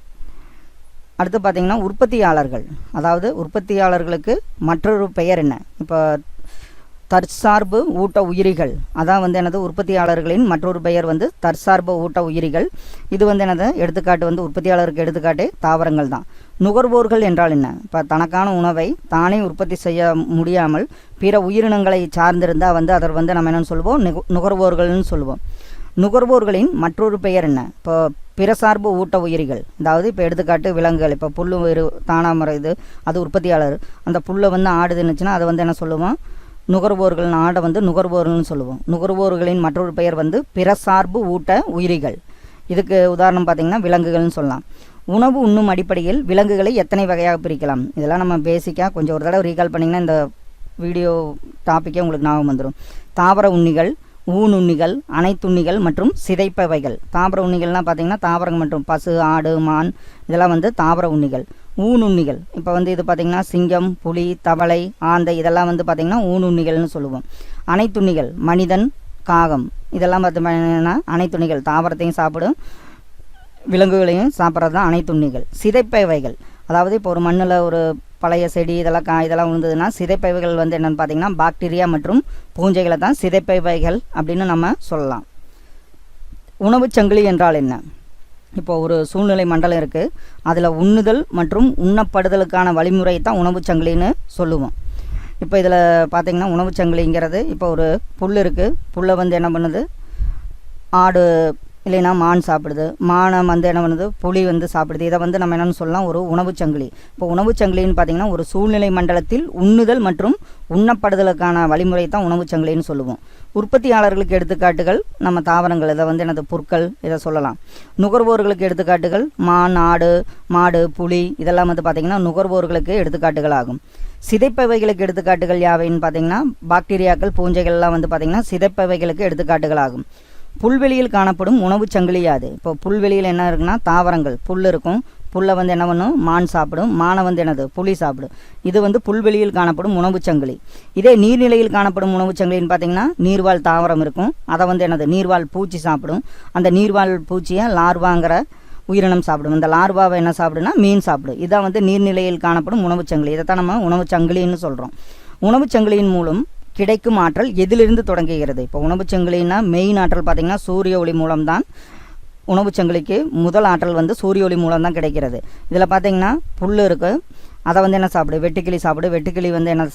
அடுத்து பார்த்திங்கன்னா உற்பத்தியாளர்கள், அதாவது உற்பத்தியாளர்களுக்கு மற்றொரு பெயர் என்ன? இப்போ தற்சார்பு ஊட்ட உயிரிகள், அதான் வந்து எனது உற்பத்தியாளர்களின் மற்றொரு பெயர் வந்து தற்சார்பு ஊட்ட உயிரிகள். இது வந்து எனது எடுத்துக்காட்டு வந்து உற்பத்தியாளருக்கு எடுத்துக்காட்டு தாவரங்கள் தான். நுகர்வோர்கள் என்றால் என்ன? இப்போ தனக்கான உணவை தானே உற்பத்தி செய்ய முடியாமல் பிற உயிரினங்களை சார்ந்திருந்தால் வந்து அதை வந்து நம்ம என்னென்னு சொல்லுவோம்? நுகர்வோர்கள்னு சொல்லுவோம். நுகர்வோர்களின் மற்றொரு பெயர் என்ன? இப்போ பிறசார்பு ஊட்ட உயிரிகள், அதாவது இப்போ எடுத்துக்காட்டு விலங்குகள். இப்போ புல் தானாமரம், இது அது உற்பத்தியாளர். அந்த புல்லை வந்து ஆடுதுன்னுச்சுன்னா அதை வந்து என்ன சொல்லுவோம்? நுகர்வோர்கள். ஆடை வந்து நுகர்வோர்கள்னு சொல்லுவோம். நுகர்வோர்களின் மற்றொரு பெயர் வந்து பிறசார்பு ஊட்ட உயிரிகள். இதுக்கு உதாரணம் பார்த்திங்கன்னா விலங்குகள்னு சொல்லலாம். உணவு உண்ணும் அடிப்படையில் விலங்குகளை எத்தனை வகையாக பிரிக்கலாம்? இதெல்லாம் நம்ம பேசிக்காக கொஞ்சம் ஒரு தடவை ரீகால் பண்ணிங்கன்னா இந்த வீடியோ டாப்பிக்கே உங்களுக்கு ஞாபகம் வந்துடும். தாவர உண்ணிகள், ஊனுண்ணிகள், அனைத்துண்ணிகள் மற்றும் சிதைப்பவைகள். தாவர உண்ணிகள்லாம் பார்த்திங்கன்னா தாவரங்கள் மற்றும் பசு, ஆடு, மான், இதெல்லாம் வந்து தாவர உண்ணிகள். ஊனுண்ணிகள், இப்போ வந்து இது பார்த்திங்கன்னா சிங்கம், புலி, தவளை, ஆந்தை, இதெல்லாம் வந்து பார்த்திங்கன்னா ஊனுண்ணிகள்னு சொல்லுவோம். அனைத்துண்ணிகள் மனிதன், காகம், இதெல்லாம் பார்த்தீங்கன்னா அனைத்துண்ணிகள். தாவரத்தையும் சாப்பிடும், விலங்குகளையும் சாப்பிட்றது தான் அனைத்துண்ணிகள். சிதைப்பவைகள், அதாவது இப்போ ஒரு மண்ணில் ஒரு பழைய செடி இதெல்லாம் விழுந்ததுன்னா சிதைப்பவைகள் வந்து என்னென்னு பார்த்தீங்கன்னா பாக்டீரியா மற்றும் பூஞ்சைகளை தான் சிதைப்பவைகள் அப்படின்னு நம்ம சொல்லலாம். உணவுச் சங்கிலி என்றால் என்ன? இப்போ ஒரு சூழ்நிலை மண்டலம் இருக்குது, அதில் உண்ணுதல் மற்றும் உண்ணப்படுதலுக்கான வழிமுறை தான் உணவுச் சங்கிலின்னு சொல்லுவோம். இப்போ இதில் பார்த்திங்கன்னா உணவுச் சங்கிலிங்கிறது இப்போ ஒரு புல் இருக்குது, புல்லை வந்து என்ன பண்ணுது, ஆடு இல்லைன்னா மான் சாப்பிடுது, மானை வந்து என்ன பண்ணுது, புலி வந்து சாப்பிடுது. இதை வந்து நம்ம என்னென்னு சொல்லலாம், ஒரு உணவுச் சங்கிலி. இப்போ உணவுச் சங்கிலின்னு பார்த்திங்கன்னா ஒரு சூழ்நிலை மண்டலத்தில் உண்ணுதல் மற்றும் உண்ணப்படுதலுக்கான வழிமுறை தான் உணவுச் சங்கிலின்னு சொல்லுவோம். உற்பத்தியாளர்களுக்கு எடுத்துக்காட்டுகள் நம்ம தாவரங்கள், இதை வந்து எனது புற்கள், இதை சொல்லலாம். நுகர்வோர்களுக்கு எடுத்துக்காட்டுகள் மான், ஆடு, மாடு, புலி, இதெல்லாம் வந்து பார்த்திங்கன்னா நுகர்வோர்களுக்கு எடுத்துக்காட்டுகள் ஆகும். சிதைப்பவைகளுக்கு எடுத்துக்காட்டுகள் யாவைன்னு பார்த்திங்கன்னா பாக்டீரியாக்கள், பூஞ்சைகள்லாம் வந்து பார்த்திங்கன்னா சிதைப்பவைகளுக்கு எடுத்துக்காட்டுகள் ஆகும். புல்வெளியில் காணப்படும் உணவுச் சங்கிலி யாது? இப்போ புல்வெளியில் என்ன இருக்குன்னா தாவரங்கள், புல் இருக்கும், புல்லை வந்து என்ன பண்ணும், மான் சாப்பிடும், மானை வந்து என்னது, புலி சாப்பிடும். இது வந்து புல்வெளியில் காணப்படும் உணவுச் சங்கிலி. இதே நீர்நிலையில் காணப்படும் உணவுச் சங்கிலின்னு பார்த்தீங்கன்னா நீர்வாழ் தாவரம் இருக்கும், அதை வந்து என்னது, நீர்வாழ் பூச்சி சாப்பிடும். அந்த நீர்வாழ் பூச்சியை லார்வாங்கிற உயிரினம் சாப்பிடும். இந்த லார்வாவை என்ன சாப்பிடுன்னா மீன் சாப்பிடும். இதான் வந்து நீர்நிலையில் காணப்படும் உணவுச் சங்கிலி. இதைத்தான் நம்ம உணவுச் சங்கிலின்னு சொல்கிறோம். உணவுச் சங்கிலியின் மூலம் கிடைக்கும் ஆற்றல் எதிலிருந்து தொடங்குகிறது? இப்போ உணவுச் சங்கிலின்னா மெயின் ஆற்றல் பார்த்திங்கன்னா சூரிய ஒளி மூலம்தான். உணவுச் சங்கிலிக்கு முதல் ஆற்றல் வந்து சூரிய ஒளி மூலம் தான் கிடைக்கிறது. இதில் பார்த்திங்கன்னா புல் இருக்குது, அதை வந்து என்ன சாப்பிடு, வெட்டுக்கிளி சாப்பிடு, வெட்டுக்கிளி வந்து என்ன,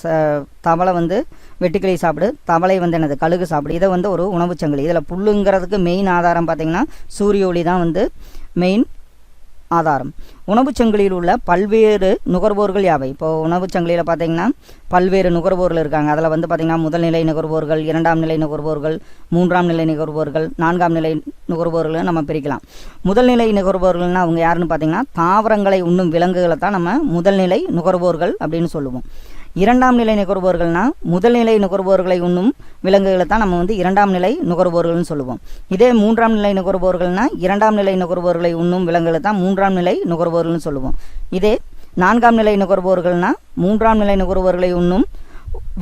தவளை வந்து வெட்டுக்கிளி சாப்பிடு, தவளை வந்து என்னது, கழுகு சாப்பிடு. இதை வந்து ஒரு உணவுச் சங்கிலி. இதில் புல்லுங்கிறதுக்கு மெயின் ஆதாரம் பார்த்திங்கன்னா சூரிய ஒளி தான் வந்து மெயின் ஆதாரம். உணவுச் சங்கிலியில் உள்ள பல்வேறு நுகர்வோர்கள் யாவை? இப்போது உணவுச் சங்கிலியில் பார்த்திங்கன்னா பல்வேறு நுகர்வோர்கள் இருக்காங்க. அதில் வந்து பார்த்திங்கன்னா முதல் நிலை நுகர்வோர்கள், இரண்டாம் நிலை நுகர்வோர்கள், மூன்றாம் நிலை நுகர்வோர்கள், நான்காம் நிலை நுகர்வோர்கள் நம்ம பிரிக்கலாம். முதல் நிலை நுகர்வோர்கள்னால் அவங்க யாருன்னு பார்த்திங்கன்னா தாவரங்களை உண்ணும் விலங்குகளை தான் நம்ம முதல் நிலை நுகர்வோர்கள் அப்படின்னு சொல்லுவோம். இரண்டாம் நிலை நுகர்வோர்கள்னால் முதல் நிலை நுகர்வோர்களை உண்ணும் விலங்குகளை தான் நம்ம வந்து இரண்டாம் நிலை நுகர்வோர்கள்னு சொல்லுவோம். இதே மூன்றாம் நிலை நுகர்வோர்கள்னால் இரண்டாம் நிலை நுகர்வோர்களை உண்ணும் விலங்குகளை தான் மூன்றாம் நிலை நுகர்வோர்கள்னு சொல்லுவோம். இதே நான்காம் நிலை நுகர்வோர்கள்னால் மூன்றாம் நிலை நுகர்வோர்களை உண்ணும்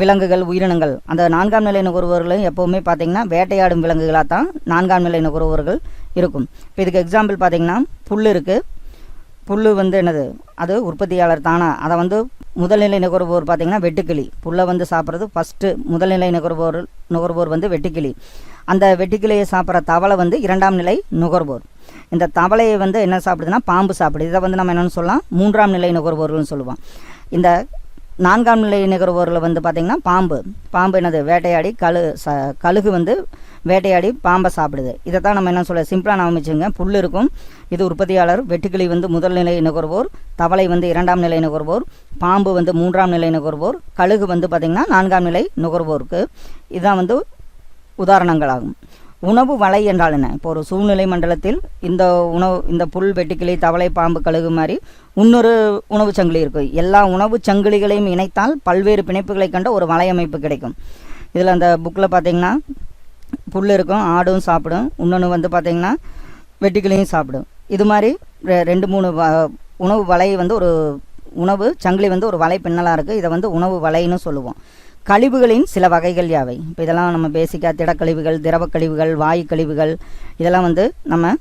விலங்குகள், உயிரினங்கள். அந்த நான்காம் நிலை நுகர்வோர்களும் எப்போவுமே பார்த்திங்கன்னா வேட்டையாடும் விலங்குகளாக தான் நான்காம் நிலை நுகர்வோர்கள் இருக்கும். இப்போ இதுக்கு எக்ஸாம்பிள் பார்த்திங்கன்னா புல் இருக்குது, புல் வந்து என்னது, அது உற்பத்தியாளர் தானா. அதை வந்து முதல்நிலை நுகர்வோர் பார்த்திங்கன்னா வெட்டுக்கிளி, புல்லை வந்து சாப்பிட்றது ஃபஸ்ட்டு முதல்நிலை நுகர்வோர் வந்து வெட்டுக்கிளி. அந்த வெட்டுக்கிளியை சாப்பிட்ற தவளை வந்து இரண்டாம் நிலை நுகர்வோர். இந்த தவளையை வந்து என்ன சாப்பிடுதுன்னா பாம்பு சாப்பிடுது. இதை வந்து நம்ம என்னென்னு சொல்லலாம், மூன்றாம் நிலை நுகர்வோர்கள்னு சொல்லுவோம். இந்த நான்காம் நிலை நுகர்வோரில் வந்து பார்த்திங்கன்னா பாம்பு என்னது, வேட்டையாடி கழுகு வந்து வேட்டையாடி பாம்பை சாப்பிடுது. இதை தான் நம்ம என்ன சொல்ல, சிம்பிளாக நான் அமைச்சுங்க. புல் இருக்கும், இது உற்பத்தியாளர், வெட்டுக்கிளி வந்து முதல் நிலை நுகர்வோர், தவளை வந்து இரண்டாம் நிலை நுகர்வோர், பாம்பு வந்து மூன்றாம் நிலை நுகர்வோர், கழுகு வந்து பார்த்திங்கன்னா நான்காம் நிலை நுகர்வோருக்கு. இதுதான் வந்து உதாரணங்களாகும். உணவு வலை என்றால் என்ன? இப்போ ஒரு சூழ்நிலை மண்டலத்தில் இந்த புல், வெட்டுக்கிளி, தவளை, பாம்பு, கழுகு மாதிரி இன்னொரு உணவுச் சங்கிலி இருக்குது. எல்லா உணவுச் சங்கிலிகளையும் இணைத்தால் பல்வேறு பிணைப்புகளை கண்ட ஒரு வலையமைப்பு கிடைக்கும். இதில் அந்த புக்கில் பார்த்திங்கன்னா புல் இருக்கும், ஆடும் சாப்பிடும், இன்னொன்று வந்து பார்த்திங்கன்னா வெட்டுக்கிளியும் சாப்பிடும். இது மாதிரி 2-3 உணவு வலை வந்து ஒரு உணவு சங்கிலி வந்து ஒரு வலை பின்னலாக இருக்குது. இதை வந்து உணவு வலைன்னு சொல்லுவோம். கழிவுகளின் சில வகைகள் யாவை? இப்போ இதெல்லாம் நம்ம பேசிக்காக திடக்கழிவுகள், திரவ கழிவுகள், வாயு கழிவுகள், இதெல்லாம் வந்து நம்ம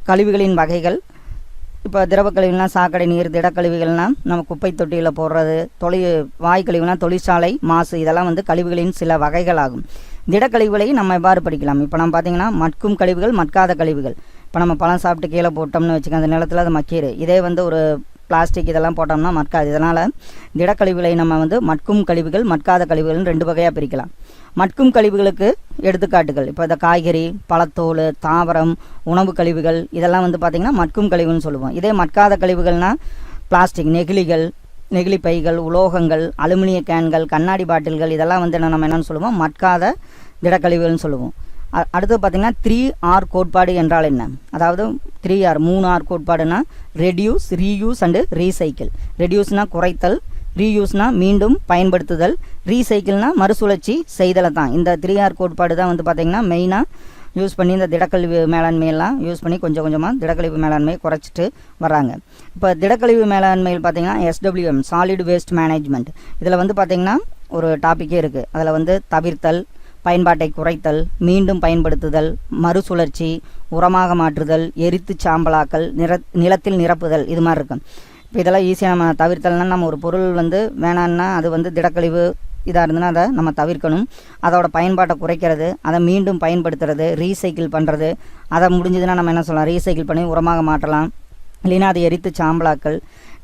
கழிவுகளின் வகைகள். இப்போ திரவ கழிவுலாம் சாக்கடை நீர், திடக்கழிவுகள்னால் நம்ம குப்பை தொட்டியில் போடுறது, வாயு கழிவுனா தொழிற்சாலை மாசு, இதெல்லாம் வந்து கழிவுகளின் சில வகைகள் ஆகும். திடக்கழிவுகளை நம்ம எவ்வாறு படிக்கலாம்? இப்போ நம்ம பார்த்திங்கன்னா மட்கும் கழிவுகள், மட்காத கழிவுகள். இப்போ நம்ம பழம் சாப்பிட்டு கீழே போட்டோம்னு வச்சுக்கோங்க, அந்த நிலத்தில் அது மக்கிடு. இதே வந்து ஒரு பிளாஸ்டிக் இதெல்லாம் போட்டோம்னா மட்காது. இதனால் திடக்கழிவுகளை நம்ம வந்து மட்கும் கழிவுகள், மட்காத கழிவுகள்னு 2 வகையாக பிரிக்கலாம். மட்கும் கழிவுகளுக்கு எடுத்துக்காட்டுகள் இப்போ இந்த காய்கறி, பழத்தோல், தாவரம், உணவு கழிவுகள், இதெல்லாம் வந்து பார்த்திங்கன்னா மட்கும் கழிவுன்னு சொல்லுவோம். இதே மட்காத கழிவுகள்னால் பிளாஸ்டிக், நெகிழி பைகள், உலோகங்கள், அலுமினிய கேன்கள், கண்ணாடி பாட்டில்கள், இதெல்லாம் வந்து நம்ம என்னென்னு சொல்லுவோம், மட்காத திடக்கழிவுகள்னு சொல்லுவோம். அடுத்து பார்த்திங்கன்னா 3R கோட்பாடு என்றால் என்ன? அதாவது 3R 3R கோட்பாடுனா ரெடியூஸ், ரீயூஸ் அண்டு ரீசைக்கிள். ரெடியூஸ்னால் குறைத்தல், ரீயூஸ்னால் மீண்டும் பயன்படுத்துதல், ரீசைக்கிள்னால் மறுசுழற்சி செய்தலை தான். இந்த 3R கோட்பாடு தான் வந்து பார்த்திங்கன்னா மெயினாக யூஸ் பண்ணி இந்த திடக்கழிவு மேலாண்மையெல்லாம் யூஸ் பண்ணி கொஞ்சம் கொஞ்சமாக திடக்கழிவு மேலாண்மையை குறைச்சிட்டு வராங்க. இப்போ திடக்கழிவு மேலாண்மையில் பார்த்திங்கன்னா SWM சாலிட் வேஸ்ட் மேனேஜ்மெண்ட், இதில் வந்து பார்த்திங்கன்னா ஒரு டாப்பிக்கே இருக்குது. அதில் வந்து தவிர்த்தல், பயன்பாட்டை குறைத்தல், மீண்டும் பயன்படுத்துதல், மறுசுழற்சி, உரமாக மாற்றுதல், எரித்து சாம்பலாக்கல், நிலத்தில் நிரப்புதல், இது மாதிரி இருக்கும். இப்போ இதெல்லாம் ஈஸியாக நம்ம தவிர்த்தல்னா, நம்ம ஒரு பொருள் வந்து வேணான்னா அது வந்து திடக்கழிவு இதாக இருந்ததுன்னா அதை நம்ம தவிர்க்கணும். அதோட பயன்பாட்டை குறைக்கிறது, அதை மீண்டும் பயன்படுத்துறது, ரீசைக்கிள் பண்ணுறது. அதை முடிஞ்சதுன்னா நம்ம என்ன சொல்லலாம், ரீசைக்கிள் பண்ணி உரமாக மாற்றலாம். இல்லைன்னா அதை எரித்து சாம்பலாக்கல்,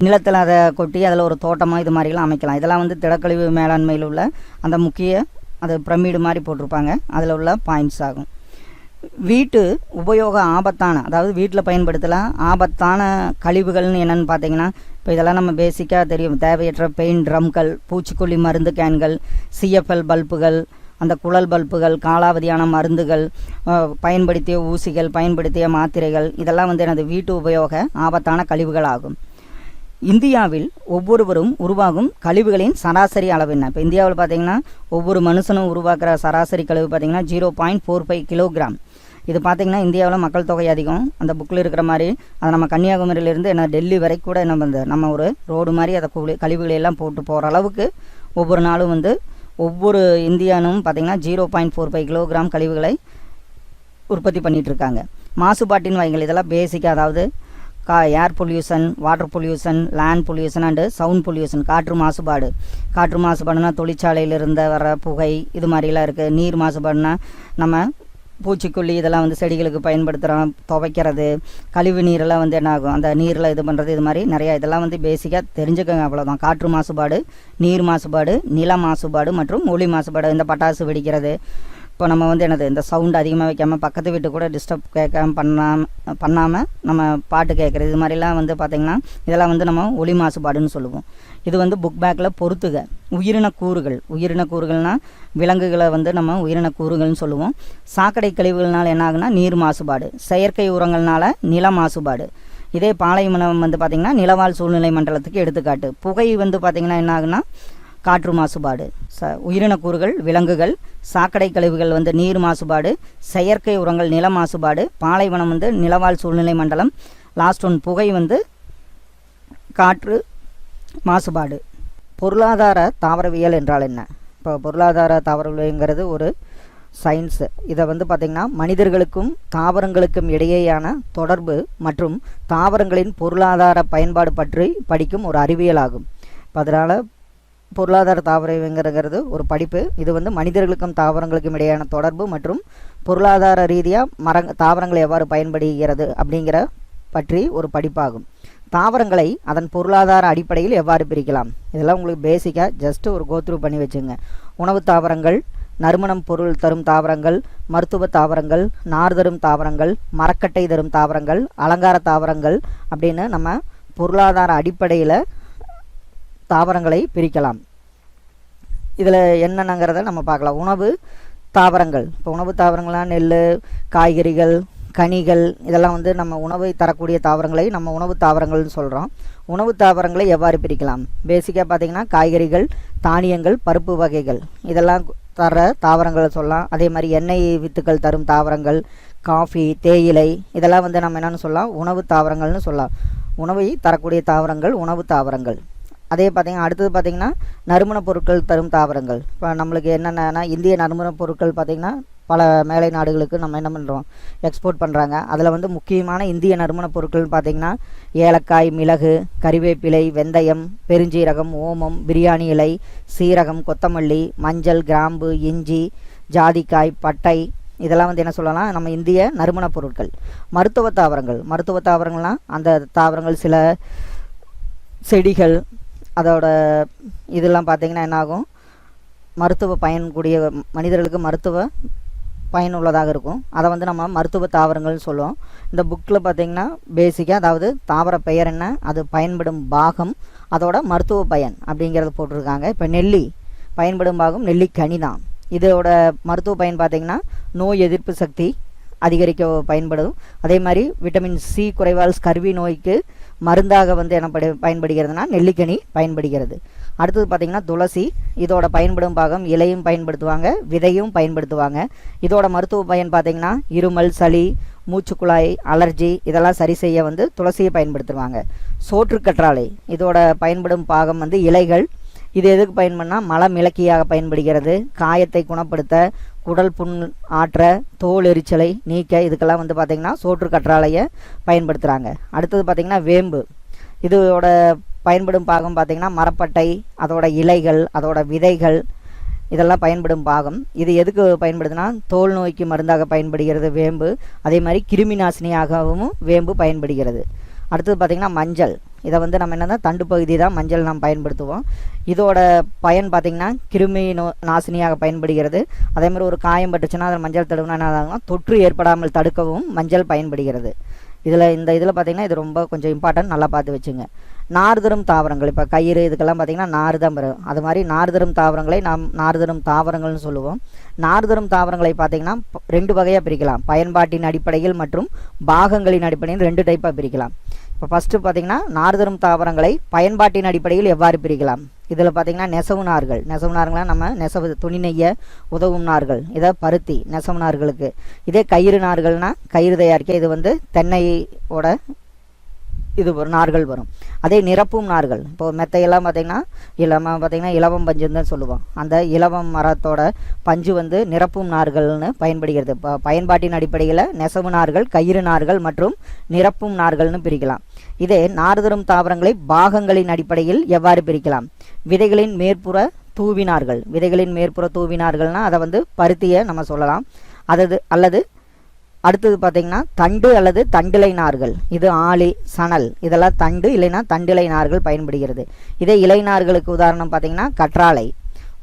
நிலத்தில் அதை கொட்டி அதில் ஒரு தோட்டமாக இது மாதிரிலாம் அமைக்கலாம். இதெல்லாம் வந்து திடக்கழிவு மேலாண்மையில் உள்ள அந்த முக்கிய அது பிரமிடு மாதிரி போட்டிருப்பாங்க, அதில் உள்ள பாயிண்ட்ஸ் ஆகும். வீட்டு உபயோக ஆபத்தான, அதாவது வீட்டில் பயன்படுத்தலாம் ஆபத்தான கழிவுகள்னு என்னென்னு பார்த்தீங்கன்னா, இப்போ இதெல்லாம் நம்ம பேசிக்காக தெரியும். தேவையற்ற பெயிண்ட் ட்ரம்கள், பூச்சிக்கொல்லி மருந்து கேன்கள், சிஎஃப்எல் பல்புகள், அந்த குழல் பல்புகள், காலாவதியான மருந்துகள், பயன்படுத்திய ஊசிகள், பயன்படுத்திய மாத்திரைகள், இதெல்லாம் வந்து எனது வீட்டு உபயோக ஆபத்தான கழிவுகள் ஆகும். இந்தியாவில் ஒவ்வொருவரும் உருவாகும் கழிவுகளின் சராசரி அளவு என்ன? இப்போ இந்தியாவில் பார்த்தீங்கன்னா ஒவ்வொரு மனுஷனும் உருவாக்குற சராசரி கழிவு பார்த்தீங்கன்னா 0.45 கிலோகிராம். இது பார்த்திங்கன்னா இந்தியாவில் மக்கள் தொகை அதிகம். அந்த புக்கில் இருக்கிற மாதிரி அதை நம்ம கன்னியாகுமரியிலேருந்து என்ன டெல்லி வரைக்கும் கூட என்ன பண்ணுது, நம்ம ஒரு ரோடு மாதிரி அதை கழிவுகளையெல்லாம் போட்டு போகிற அளவுக்கு ஒவ்வொரு நாளும் வந்து ஒவ்வொரு இந்தியானும் பார்த்திங்கன்னா 0.45 கிலோகிராம் கழிவுகளை உற்பத்தி பண்ணிகிட்ருக்காங்க. மாசுபாட்டின் வகைகள் இதெல்லாம் பேசிக்காக, அதாவது air pollution, water pollution, land pollution and sound pollution. காற்று மாசுபாடு, காற்று மாசுபாடுனா தொழிற்சாலையிலிருந்து வர புகை இது மாதிரிலாம் இருக்குது. நீர் மாசுபாடுனா நம்ம பூச்சிக்கொல்லி இதெல்லாம் வந்து செடிகளுக்கு பயன்படுத்துகிறோம், துவைக்கிறது. கழிவு நீரெல்லாம் வந்து என்ன ஆகும், அந்த நீரில் இது பண்ணுறது, இது மாதிரி நிறையா இதெல்லாம் வந்து பேசிக்காக தெரிஞ்சுக்கோங்க, அவ்வளோதான். காற்று மாசுபாடு, நீர் மாசுபாடு, நில மாசுபாடு மற்றும் ஒளி மாசுபாடு. இந்த பட்டாசு வெடிக்கிறது, இப்போ நம்ம வந்து என்னது இந்த சவுண்ட் அதிகமாக வைக்காமல் பக்கத்து வீட்டு கூட டிஸ்டர்ப் பண்ணாமல் நம்ம பாட்டு கேட்குறது, இது மாதிரிலாம் வந்து பார்த்திங்கன்னா இதெல்லாம் வந்து நம்ம ஒளி மாசுபாடுன்னு சொல்லுவோம். இது வந்து புக் பேக்கில் பொறுத்துக. உயிரின கூறுகள், உயிரின கூறுகள்னால் விலங்குகளை வந்து நம்ம உயிரின கூறுகள்னு சொல்லுவோம். சாக்கடை கழிவுகள்னால என்ன ஆகுனா நீர் மாசுபாடு, செயற்கை உரங்கள்னால நில மாசுபாடு. இதே பாலைவனம் வந்து பார்த்திங்கன்னா நிலவாழ் சூழ்நிலை மண்டலத்துக்கு எடுத்துக்காட்டு. புகை வந்து பார்த்திங்கன்னா என்ன ஆகுனா காற்று மாசுபாடு. உயிரின கூறுகள் விலங்குகள், சாக்கடை கழிவுகள் வந்து நீர் மாசுபாடு, செயற்கை உரங்கள் நில மாசுபாடு, பாலைவனம் வந்து நிலவாழ் சூழ்நிலை மண்டலம், லாஸ்ட் ஒன் புகை வந்து காற்று மாசுபாடு. பொருளாதார தாவரவியல் என்றால் என்ன? இப்போ பொருளாதார தாவரவியல்ங்கிறது ஒரு சயின்ஸு. இதை வந்து பார்த்திங்கன்னா மனிதர்களுக்கும் தாவரங்களுக்கும் இடையேயான தொடர்பு மற்றும் தாவரங்களின் பொருளாதார பயன்பாடு பற்றி படிக்கும் ஒரு அறிவியல் ஆகும். இப்போ அதனால் பொருளாதார தாவரவியல்ங்கிறது ஒரு படிப்பு. இது வந்து மனிதர்களுக்கும் தாவரங்களுக்கும் இடையான தொடர்பு மற்றும் பொருளாதார ரீதியாக தாவரங்களை எவ்வாறு பயன்படுகிறது அப்படிங்கிற பற்றி ஒரு படிப்பாகும். தாவரங்களை அதன் பொருளாதார அடிப்படையில் எவ்வாறு பிரிக்கலாம்? இதெல்லாம் உங்களுக்கு பேசிக்காக ஜஸ்ட்டு ஒரு கோத்ரூ பண்ணி வச்சுங்க. உணவு தாவரங்கள், நறுமணம் பொருள் தரும் தாவரங்கள், மருத்துவ தாவரங்கள், நார் தரும் தாவரங்கள், மரக்கட்டை தரும் தாவரங்கள், அலங்கார தாவரங்கள் அப்படின்னு நம்ம பொருளாதார அடிப்படையில் தாவரங்களை பிரிக்கலாம். இதில் என்னென்னங்கிறத நம்ம பார்க்கலாம். உணவு தாவரங்கள், இப்போ உணவு தாவரங்கள்லாம் நெல், காய்கறிகள், கனிகள், இதெல்லாம் வந்து நம்ம உணவை தரக்கூடிய தாவரங்களை நம்ம உணவு தாவரங்கள்னு சொல்கிறோம். உணவு தாவரங்களை எவ்வாறு பிரிக்கலாம்? பேசிக்காக பார்த்திங்கன்னா காய்கறிகள், தானியங்கள், பருப்பு வகைகள் இதெல்லாம் தர தாவரங்களை சொல்லலாம். அதே மாதிரி எண்ணெய் வித்துக்கள் தரும் தாவரங்கள், காஃபி, தேயிலை இதெல்லாம் வந்து நம்ம என்னென்னு சொல்லலாம், உணவு தாவரங்கள்னு சொல்லலாம். உணவை தரக்கூடிய தாவரங்கள் உணவு தாவரங்கள். அதே பார்த்திங்கன்னா அடுத்தது பார்த்திங்கன்னா நறுமணப் பொருட்கள் தரும் தாவரங்கள். இப்போ நம்மளுக்கு என்னென்னா இந்திய நறுமணப் பொருட்கள் பார்த்திங்கன்னா பல மேலை நாடுகளுக்கு நம்ம என்ன பண்ணுறோம், எக்ஸ்போர்ட் பண்ணுறாங்க. அதில் வந்து முக்கியமான இந்திய நறுமணப் பொருட்கள் பார்த்திங்கன்னா ஏலக்காய், மிளகு, கறிவேப்பிலை, வெந்தயம், பெருஞ்சீரகம், ஓமம், பிரியாணி இலை, சீரகம், கொத்தமல்லி, மஞ்சள், கிராம்பு, இஞ்சி, ஜாதிக்காய், பட்டை இதெல்லாம் வந்து என்ன சொல்லலாம், நம்ம இந்திய நறுமணப் பொருட்கள். மருத்துவ தாவரங்கள், மருத்துவ தாவரங்கள்னால் அந்த தாவரங்கள் சில செடிகள், அதோட இதெல்லாம் பார்த்திங்கன்னா என்னாகும், மருத்துவ பயன்கூடிய மனிதர்களுக்கு மருத்துவ பயனுள்ளதாக இருக்கும். அதை வந்து நம்ம மருத்துவ தாவரங்கள்னு சொல்லுவோம். இந்த புக்கில் பார்த்திங்கன்னா பேசிக்காக, அதாவது தாவர பெயர் என்ன, அது பயன்படும் பாகம், அதோட மருத்துவ பயன் அப்படிங்கிறத போட்டிருக்காங்க. இப்போ நெல்லி பயன்படும் பாகம் நெல்லிக்கனி தான். இதோட மருத்துவ பயன் பார்த்திங்கன்னா நோய் எதிர்ப்பு சக்தி அதிகரிக்க பயன்படும். அதே மாதிரி விட்டமின் சி குறைவால் ஸ்கர்வி நோய்க்கு மருந்தாக வந்து என்ன பயன்படுகிறதுனா நெல்லிக்கனி பயன்படுகிறது. அடுத்தது பார்த்திங்கன்னா துளசி. இதோட பயன்படும் பாகம் இலையும் பயன்படுத்துவாங்க, விதையும் பயன்படுத்துவாங்க. இதோட மருத்துவ பயன் பார்த்திங்கன்னா இருமல், சளி, மூச்சுக்குழாய், அலர்ஜி இதெல்லாம் சரி செய்ய வந்து துளசியை பயன்படுத்துவாங்க. சோற்றுக்கற்றாழை இதோட பயன்படும் பாகம் வந்து இலைகள். இது எதுக்கு பயன்படுனா மலமிளக்கியாக பயன்படுகிறது. காயத்தை குணப்படுத்த, குடல் புண் ஆற்ற, தோல் எரிச்சலை நீக்க இதுக்கெல்லாம் வந்து பார்த்திங்கன்னா சோற்று கற்றாழையை பயன்படுத்துகிறாங்க. அடுத்தது பார்த்திங்கன்னா வேம்பு. இதோட பயன்படும் பாகம் பார்த்திங்கன்னா மரப்பட்டை, அதோட இலைகள், அதோட விதைகள், இதெல்லாம் பயன்படும் பாகம். இது எதுக்கு பயன்படுதுன்னா தோல் நோய்க்கு மருந்தாக பயன்படுகிறது வேம்பு. அதே மாதிரி கிருமி நாசினியாகவும் வேம்பு பயன்படுகிறது. அடுத்தது பார்த்திங்கன்னா மஞ்சள். இதை வந்து நம்ம என்னன்னா தண்டு பகுதி தான் மஞ்சள் நாம் பயன்படுத்துவோம். இதோட பயன் பார்த்திங்கன்னா கிருமி நாசினியாக பயன்படுகிறது. அதே மாதிரி ஒரு காயம் பட்டுச்சுன்னா அதில் மஞ்சள் தடவுனா என்ன ஆகும்னா தொற்று ஏற்படாமல் தடுக்கவும் மஞ்சள் பயன்படுகிறது. இந்த இதில் பார்த்திங்கன்னா இது ரொம்ப கொஞ்சம் இம்பார்ட்டன்ட், நல்லா பார்த்து வச்சுங்க. நார் தரும் தாவரங்கள், இப்போ கயிறு இதுக்கெல்லாம் பார்த்திங்கன்னா நார் தான் வரும். அது மாதிரி நார் தரும் தாவரங்களை நாம் நார் தரும் தாவரங்கள்னு சொல்லுவோம். நார் தரும் தாவரங்களை பார்த்திங்கன்னா 2 வகையாக பிரிக்கலாம். பயன்பாட்டின் அடிப்படையில் மற்றும் பாகங்களின் அடிப்படையில் 2 டைப்பாக பிரிக்கலாம். இப்போ ஃபஸ்ட்டு பார்த்திங்கன்னா நார் தரும் தாவரங்களை பயன்பாட்டின் அடிப்படையில் எவ்வாறு பிரிக்கலாம். இதில் பார்த்திங்கன்னா நெசவு நார்கள்லாம் நம்ம நெசவு துணி நெய்ய உதவும் நார்கள். இதை பருத்தி நெசவு நார்களுக்கு. இதே கயிறு நார்கள்னால் கயிறு தயாரிக்க இது வந்து தென்னையோட இது ஒரு நார்கள் வரும். அதே நிரப்பும் நார்கள், இப்போது மெத்தையெல்லாம் பார்த்திங்கன்னா இலவம் பஞ்சுன்னு தான் சொல்லுவோம். அந்த இலவம் மரத்தோட பஞ்சு வந்து நிரப்பும் நார்கள்னு பயன்படுகிறது. இப்போ பயன்பாட்டின் அடிப்படையில் நெசவு நார்கள், கயிறு நார்கள் மற்றும் நிரப்பும் நார்கள்னு பிரிக்கலாம். இதே நார் தரும் தாவரங்களை பாகங்களின் அடிப்படையில் எவ்வாறு பிரிக்கலாம். விதைகளின் மேற்புற தூவினார்கள்னால் அதை வந்து பருத்தியை நம்ம சொல்லலாம். அல்லது அடுத்தது பார்த்திங்கன்னா தண்டு அல்லது தண்டிலை நார்கள். இது ஆளி, சணல், இதெல்லாம் தண்டு இல்லைன்னா தண்டிலை நார்கள் பயன்படுகிறது. இதே இலை நார்களுக்கு உதாரணம் பார்த்திங்கன்னா கற்றாழை.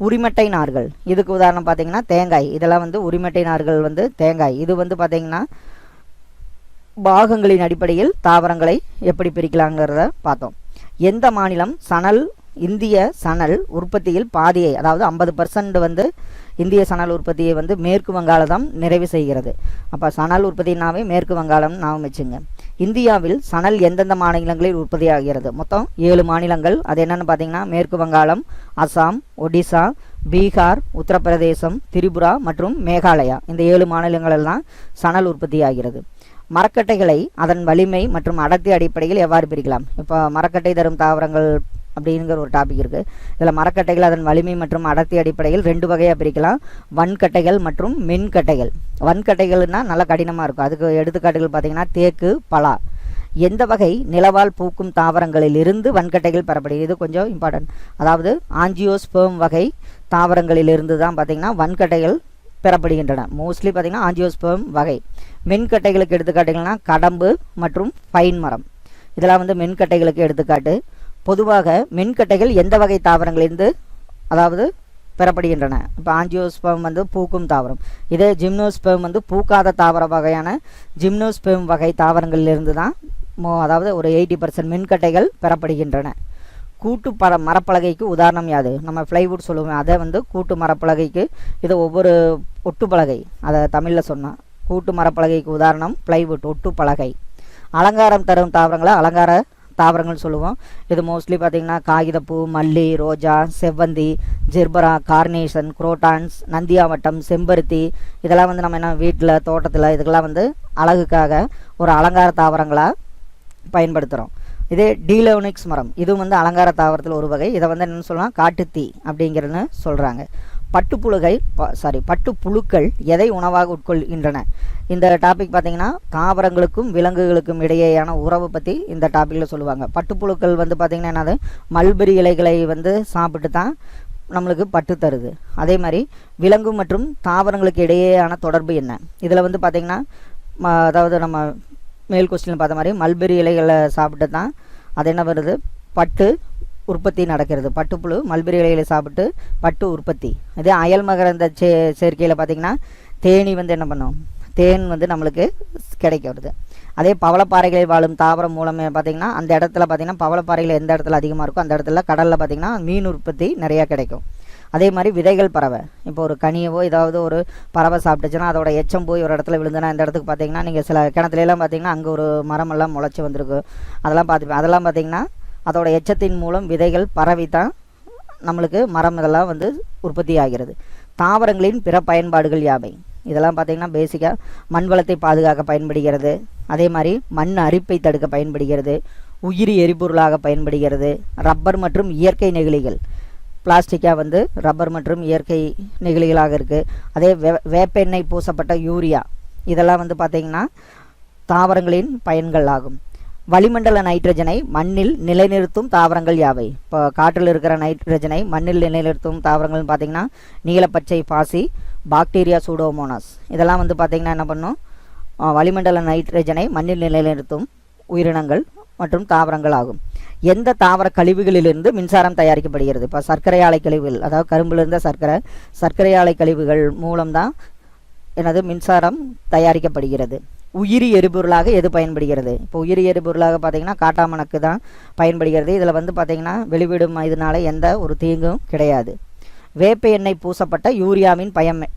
உரிமட்டை நார்கள், இதுக்கு உதாரணம் பார்த்திங்கன்னா தேங்காய். இதெல்லாம் வந்து உரிமட்டை நார்கள் வந்து தேங்காய். இது வந்து பார்த்திங்கன்னா பாகங்களின் அடிப்படையில் தாவரங்களை எப்படி பிரிக்கலாங்கிறத பார்த்தோம். எந்த மாநிலம் இந்திய சணல் உற்பத்தியில் பாதியை, அதாவது 50% வந்து இந்திய சணல் உற்பத்தியை வந்து மேற்கு வங்காளம் நிறைவு செய்கிறது. அப்போ சணல் உற்பத்தினாவே மேற்கு வங்காளம் நாம் வச்சுங்க. இந்தியாவில் சணல் எந்தெந்த மாநிலங்களில் உற்பத்தி ஆகிறது. மொத்தம் 7 மாநிலங்கள். அது என்னென்னு பார்த்தீங்கன்னா மேற்கு வங்காளம், அசாம், ஒடிசா, பீகார், உத்தரப்பிரதேசம், திரிபுரா மற்றும் மேகாலயா. இந்த 7 மாநிலங்களில் தான் சணல் உற்பத்தி ஆகிறது. மரக்கட்டைகளை அதன் வலிமை மற்றும் அடர்த்தி அடிப்படையில் எவ்வாறு பிரிக்கலாம். இப்போ மரக்கட்டை தரும் தாவரங்கள் அப்படிங்கிற ஒரு டாபிக் இருக்குது. இதில் மரக்கட்டைகள் அதன் வலிமை மற்றும் அடர்த்தி அடிப்படையில் 2 வகையாக பிரிக்கலாம். வன்கட்டைகள் மற்றும் மென்கட்டைகள். வன்கட்டைகள்னால் நல்லா கடினமாக இருக்கும். அதுக்கு எடுத்துக்காட்டுகள் பார்த்திங்கன்னா தேக்கு, பலா. எந்த வகை நிலவால் பூக்கும் தாவரங்களில் இருந்து வன்கட்டைகள் பெறப்படுகிறது. இது கொஞ்சம் இம்பார்ட்டன்ட். அதாவது ஆஞ்சியோஸ்பெர்ம் வகை தாவரங்களிலிருந்து தான் பார்த்திங்கன்னா வன்கட்டைகள் பெறப்படுகின்றன. மோஸ்ட்லி பார்த்திங்கன்னா ஆஞ்சியோஸ்பெர்ம் வகை. மென்கட்டைகளுக்கு எடுத்துக்காட்டுகள்னா கடம்பு மற்றும் பைன் மரம். இதெல்லாம் வந்து மென்கட்டைகளுக்கு எடுத்துக்காட்டு. பொதுவாக மென்கட்டைகள் எந்த வகை தாவரங்களிலிருந்து அதாவது பெறப்படுகின்றன. இப்போ ஆஞ்சியோஸ்பெர்ம் வந்து பூக்கும் தாவரம். இதே ஜிம்னோஸ்பெர்ம் வந்து பூக்காத தாவர வகையான ஜிம்னோஸ்பெர்ம் வகை தாவரங்களிலிருந்து தான் அதாவது ஒரு 80% மென்கட்டைகள் பெறப்படுகின்றன. கூட்டு மரப்பலகைக்கு உதாரணம் யாது. நம்ம ஃப்ளைவுட் சொல்லுவோம், அதை வந்து கூட்டு மரப்பலகைக்கு. இது ஒவ்வொரு ஒட்டுப்பலகை, அதை தமிழில் சொன்னால் கூட்டு மரப்பலகைக்கு உதாரணம் ஃப்ளைவுட், ஒட்டுப்பலகை. அலங்காரம் தரும் தாவரங்களை அலங்கார தாவரங்கள்னு சொல்லுவோம். இது மோஸ்ட்லி பார்த்திங்கன்னா காகிதப்பூ, மல்லி, ரோஜா, செவ்வந்தி, ஜெர்பரா, கார்னேஷன், குரோட்டான்ஸ், நந்தியாவட்டம், செம்பருத்தி. இதெல்லாம் வந்து நம்ம என்ன வீட்டில் தோட்டத்தில் இதுக்கெல்லாம் வந்து அழகுக்காக ஒரு அலங்கார தாவரங்களாக பயன்படுத்துகிறோம். இதே டீலோனிக்ஸ் மரம், இதுவும் வந்து அலங்கார தாவரத்தில் ஒரு வகை. இதை வந்து என்னென்னு சொல்லலாம், காட்டுத்தீ அப்படிங்கிறதுன்னு சொல்கிறாங்க. பட்டுப்புழுக்கள் எதை உணவாக உட்கொள்கின்றன. இந்த டாபிக் பார்த்திங்கன்னா தாவரங்களுக்கும் விலங்குகளுக்கும் இடையேயான உறவு பற்றி இந்த டாப்பிக்கில் சொல்லுவாங்க. பட்டுப்புழுக்கள் வந்து பார்த்திங்கன்னா என்னது, மல்பெரி இலைகளை வந்து சாப்பிட்டு தான் நம்மளுக்கு பட்டு தருது. அதே மாதிரி விலங்கு மற்றும் தாவரங்களுக்கு இடையேயான தொடர்பு என்ன. இதில் வந்து பார்த்திங்கன்னா அதாவது நம்ம மேல் கொஸ்டினில் பார்த்த மாதிரி மல்பெரி இலைகளை சாப்பிட்டு தான் அது என்ன வருது, பட்டு உற்பத்தி நடக்கிறது. பட்டுப்புழு மல்பெரி இலைகளை சாப்பிட்டு பட்டு உற்பத்தி. இதே அயல் மகரந்த சேர்க்கையில் பார்த்திங்கன்னா தேனி வந்து என்ன பண்ணும், தேன் வந்து நம்மளுக்கு கிடைக்கிறது. அதே பவளப்பாறைகளில் வாழும் தாவரம் மூலம் பார்த்திங்கன்னா அந்த இடத்துல பார்த்திங்கன்னா பவளப்பாறைகள் எந்த இடத்துல அதிகமாக இருக்கோ அந்த இடத்துல கடலில் பார்த்திங்கன்னா மீன் உற்பத்தி நிறையா கிடைக்கும். அதே மாதிரி விதைகள் பறவை, இப்போ ஒரு கனியவோ ஏதாவது ஒரு பறவை சாப்பிட்டுச்சுன்னா அதோட எச்சம் போய் ஒரு இடத்துல விழுந்துன்னா இந்த இடத்துக்கு பார்த்திங்கன்னா நீங்கள் சில கிணத்துலலாம் பார்த்திங்கன்னா அங்கே ஒரு மரமெல்லாம் முளைச்சி வந்திருக்கு, அதெல்லாம் பார்த்துப்பேன். அதெல்லாம் பார்த்திங்கன்னா அதோட எச்சத்தின் மூலம் விதைகள் பரவி தான் நம்மளுக்கு மரம் இதெல்லாம் வந்து உற்பத்தி ஆகிறது. தாவரங்களின் பிற பயன்பாடுகள் யாவை. இதெல்லாம் பார்த்திங்கன்னா பேசிக்காக மண் வளத்தை பாதுகாக்க பயன்படுகிறது. அதே மாதிரி மண் அரிப்பை தடுக்க பயன்படுகிறது. உயிரி எரிபொருளாக பயன்படுகிறது. ரப்பர் மற்றும் இயற்கை நெகிழிகள், பிளாஸ்டிக்காக வந்து ரப்பர் மற்றும் இயற்கை நெகிழிகளாக இருக்குது. அதே வேப்பெண்ணெய் பூசப்பட்ட யூரியா, இதெல்லாம் வந்து பார்த்திங்கன்னா தாவரங்களின் பயன்கள் ஆகும். வளிமண்டல நைட்ரஜனை மண்ணில் நிலைநிறுத்தும் தாவரங்கள் யாவை? இப்போ காற்றில் இருக்கிற நைட்ரஜனை மண்ணில் நிலைநிறுத்தும் தாவரங்கள்னு பார்த்தீங்கன்னா நீலப்பச்சை பாசி, பாக்டீரியா, சூடோமோனாஸ். இதெல்லாம் வந்து பார்த்திங்கன்னா என்ன பண்ணும், வளிமண்டல நைட்ரஜனை மண்ணில் நிலைநிறுத்தும் உயிரினங்கள் மற்றும் தாவரங்கள் ஆகும். எந்த தாவர கழிவுகளிலிருந்து மின்சாரம் தயாரிக்கப்படுகிறது? இப்போ சர்க்கரை ஆலை கழிவுகள், அதாவது கரும்பிலிருந்த சர்க்கரை ஆலை கழிவுகள் மூலம்தான் மின்சாரம் தயாரிக்கப்படுகிறது. உயிரி எரிபொருளாக எது பயன்படுகிறது? இப்போ உயிரி எரிபொருளாக பார்த்திங்கன்னா காட்டாமணக்கு தான் பயன்படுகிறது. இதில் வந்து பார்த்திங்கன்னா வெளிவிடும் இதனால எந்த ஒரு தீங்கும் கிடையாது. வேப்ப எண்ணெய் பூசப்பட்ட யூரியாவின்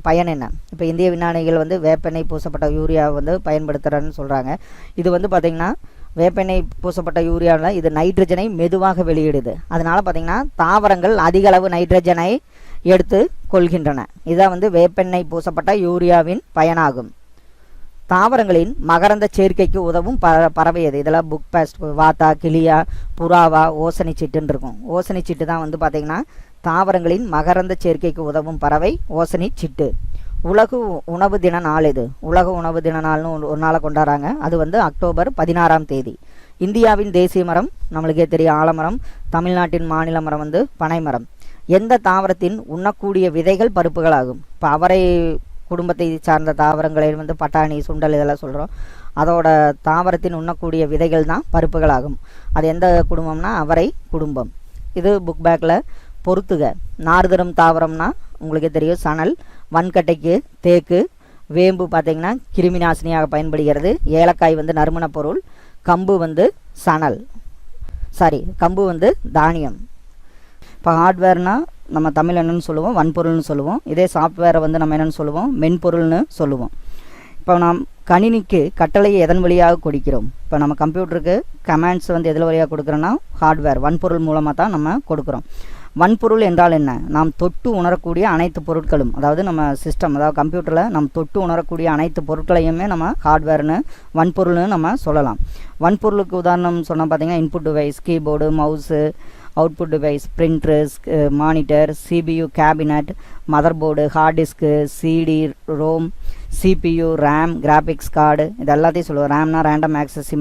பயன் என்ன? இப்போ இந்திய விஞ்ஞானிகள் வந்து வேப்பெண்ணெய் பூசப்பட்ட யூரியா வந்து பயன்படுத்துகிறேன்னு சொல்கிறாங்க. இது வந்து பார்த்திங்கன்னா வேப்பெண்ணெய் பூசப்பட்ட யூரியாவில் இது நைட்ரஜனை மெதுவாக வெளியிடுது. அதனால் பார்த்திங்கன்னா தாவரங்கள் அதிக அளவு நைட்ரஜனை எடுத்து கொள்கின்றன. இதான் வந்து வேப்பெண்ணெய் பூசப்பட்ட யூரியாவின் பயனாகும். தாவரங்களின் மகரந்த சேர்க்கைக்கு உதவும் பறவை எது? இதெல்லாம் புக் பேஸ்ட், வாத்தா, கிளியா, புறாவா, ஓசனி சிட்டுன்னு இருக்கும். ஓசனி சிட்டு தான் வந்து பார்த்திங்கன்னா தாவரங்களின் மகரந்த சேர்க்கைக்கு உதவும் பறவை ஓசனி சிட்டு. உலக உணவு தின நாள் எது? உலக உணவு தின நாள்னு ஒரு நாளை கொண்டாடுறாங்க. அது வந்து அக்டோபர் 16ஆம் தேதி. இந்தியாவின் தேசிய மரம் நம்மளுக்கே தெரியும் ஆலமரம். தமிழ்நாட்டின் மாநில மரம் வந்து பனைமரம். எந்த தாவரத்தின் உண்ணக்கூடிய விதைகள் பருப்புகள் ஆகும்? இப்போ அவரை குடும்பத்தை சார்ந்த தாவரங்களை வந்து பட்டாணி, சுண்டல் இதெல்லாம் சொல்கிறோம். அதோட தாவரத்தின் உண்ணக்கூடிய விதைகள் தான் பருப்புகள் ஆகும். அது எந்த குடும்பம்னா அவரை குடும்பம். இது புக் பேக்கில் பொறுத்துக. நார்தரும் தாவரம்னா உங்களுக்கு தெரியும் சணல். வன்கட்டைக்கு தேக்கு. வேம்பு பார்த்திங்கன்னா கிருமி நாசினியாக பயன்படுகிறது. ஏலக்காய் வந்து நறுமண பொருள். கம்பு வந்து சணல், கம்பு வந்து தானியம். இப்போ ஹார்ட்வேர்னால் நம்ம தமிழ் என்னன்னு சொல்லுவோம், வன்பொருள்னு சொல்லுவோம். இதே சாஃப்ட்வேரை வந்து நம்ம என்னென்னு சொல்லுவோம், மென்பொருள்னு சொல்லுவோம். இப்போ நாம் கணினிக்கு கட்டளையை எதன் வழியாக கொடுக்கிறோம்? இப்போ நம்ம கம்ப்யூட்டருக்கு கமாண்ட்ஸ் வந்து எதில் வழியாக கொடுக்குறோன்னா ஹார்ட்வேர், வன்பொருள் மூலமாக தான் நம்ம கொடுக்குறோம். வன்பொருள் என்றால் என்ன? நாம் தொட்டு உணரக்கூடிய அனைத்து பொருட்களும், அதாவது நம்ம சிஸ்டம், அதாவது கம்ப்யூட்டரில் நம்ம தொட்டு உணரக்கூடிய அனைத்து பொருட்களையுமே நம்ம ஹார்ட்வேர்னு வன்பொருள்னு நம்ம சொல்லலாம். வன்பொருளுக்கு உதாரணம் சொன்னால் பார்த்திங்கன்னா input device, keyboard, mouse, output device, printers, monitor, CPU, cabinet, mother board, hard disk, CD, ROM, CPU, RAM, graphics card, இது எல்லாத்தையும் சொல்லுவோம். ரேம்னா ரேண்டம் ஆக்சஸ்